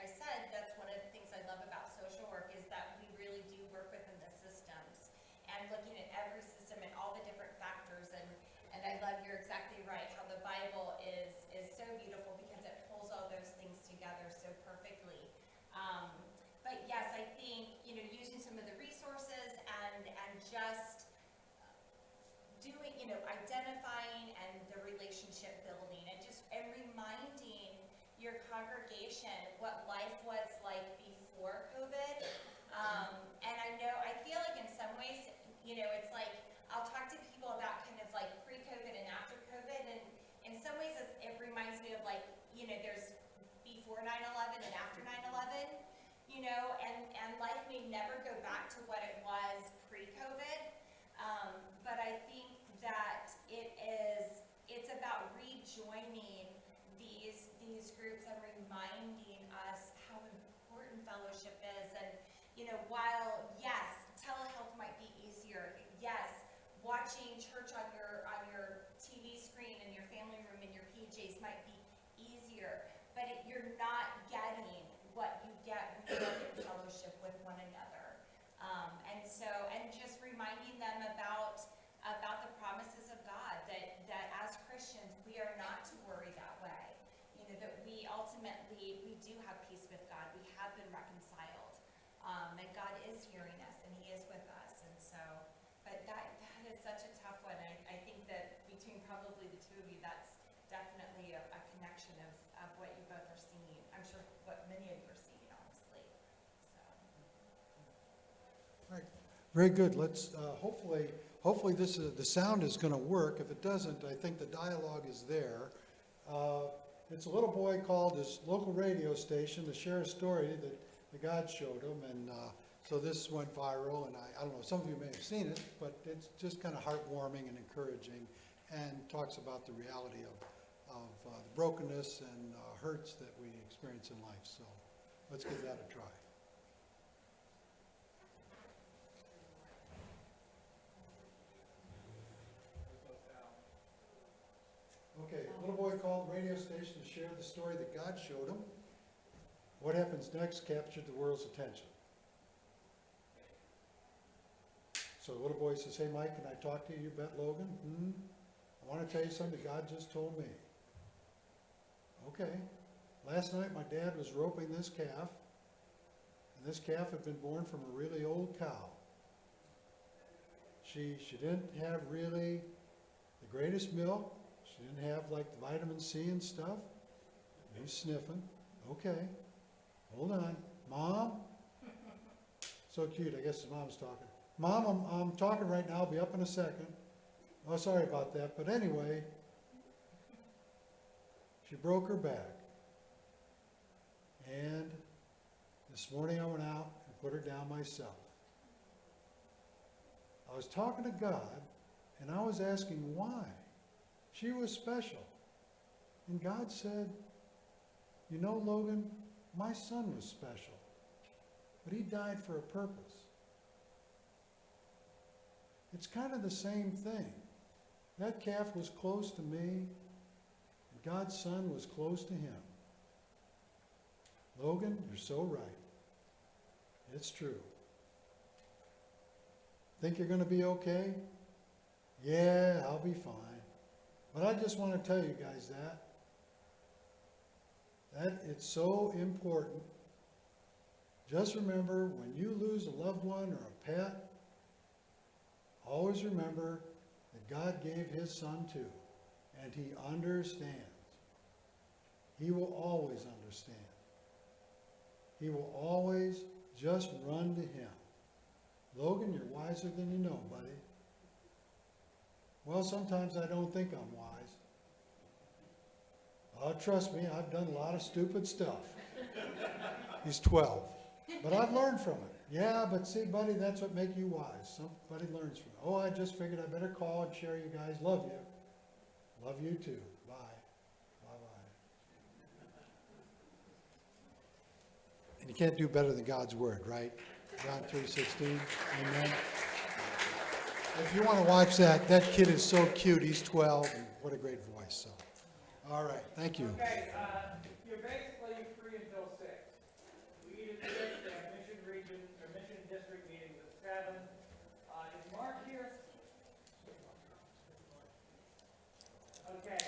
said, that's one of the things I love about social work, is that we really do work within the systems and looking at every system and all the different factors. And I love, you're exactly right, how the Bible is so beautiful because it pulls all those things together so perfectly. But yes, I think, you know, using some of the resources and just doing, you know, identifying and the relationship building, and reminding your congregation what life was like before COVID. And I feel like in some ways, you know, it's like, I'll talk to people about kind of like pre-COVID and after COVID, and in some ways it reminds me of, like, you know, there's before 9/11 and after 9/11, you know, and life may never go back to what it was pre-COVID, but I think that it's about rejoining these groups and reminding us how important fellowship is. And, you know, while, yes, telehealth might be easier, yes, watching church on your TV screen in your family room in your PJs might be easier, but you're not getting what you get when you look at fellowship with one another. And just reminding them about the promises of God, that as Christians, we are not to worry that way. You know, that we ultimately, we do have peace with God. We have been reconciled. And God is hearing us, and He is with us. And so, but that is such a tough one. I think that between probably the two of you, that's definitely a connection of what you both are seeing. I'm sure what many of you are seeing, honestly. So. All right, very good. Let's, hopefully the sound is going to work. If it doesn't, I think the dialogue is there. It's a little boy called his local radio station to share a story that God showed him, and so this went viral, and I don't know, some of you may have seen it, but it's just kind of heartwarming and encouraging, and talks about the reality of the brokenness and hurts that we experience in life. So let's give that a try. Okay, little boy called the radio station to share the story that God showed him. What happens next captured the world's attention. So the little boy says, "Hey Mike, can I talk to you? You bet, Logan. I want to tell you something that God just told me." Okay. Last night my dad was roping this calf, and this calf had been born from a really old cow. She didn't have really the greatest milk. She didn't have like the vitamin C and stuff. He's sniffing. Okay. Hold on. Mom? So cute. I guess his mom's talking. Mom, I'm talking right now. I'll be up in a second. Oh, sorry about that. But anyway, she broke her back. And this morning I went out and put her down myself. I was talking to God, and I was asking why. She was special. And God said, you know, Logan, my son was special, but he died for a purpose. It's kind of the same thing. That calf was close to me, and God's son was close to him. Logan, you're so right. It's true. Think you're going to be okay? Yeah, I'll be fine. But I just want to tell you guys that it's so important. Just remember, when you lose a loved one or a pet, always remember that God gave his son too, and he understands. He will always understand. He will always just run to him. Logan, you're wiser than you know, buddy. Well, sometimes I don't think I'm wise. Oh, trust me, I've done a lot of stupid stuff. He's 12. But I've learned from it. Yeah, but see, buddy, that's what makes you wise. Somebody learns from it. Oh, I just figured I better call and share you guys. Love you. Love you too. Bye. Bye-bye. And you can't do better than God's word, right? John 3:16. Amen. If you want to watch that kid is so cute. He's 12, and what a great voice. So, all right, thank you. Okay, you're basically free until 6. We eat at 6, they have mission region, or mission district meetings at 7. Is Mark here? Okay,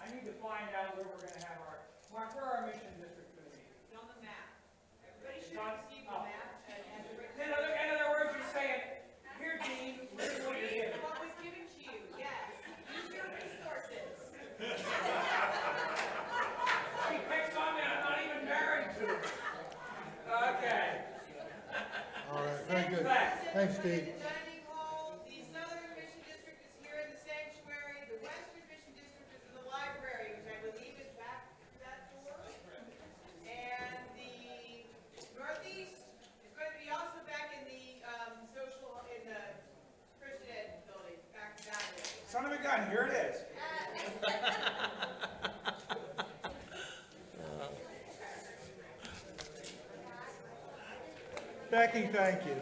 I need to find out where we're gonna have our, Mark, where our mission district gonna be? It's on the map. Everybody should have received the map and In other words, you're saying, here, Dean, here's what you're getting. what was given to you, yes. Use your resources. She picks on me, I'm not even married to her. Okay. All right, very good. Thanks, Steve. The dining hall, the southern mission district is here in the sanctuary, the western mission district is in the library, which I believe is back to that door. And the northeast is going to be also back in the in the Christian Ed building, back to that way. Son of a gun, here it is. Becky, thank you.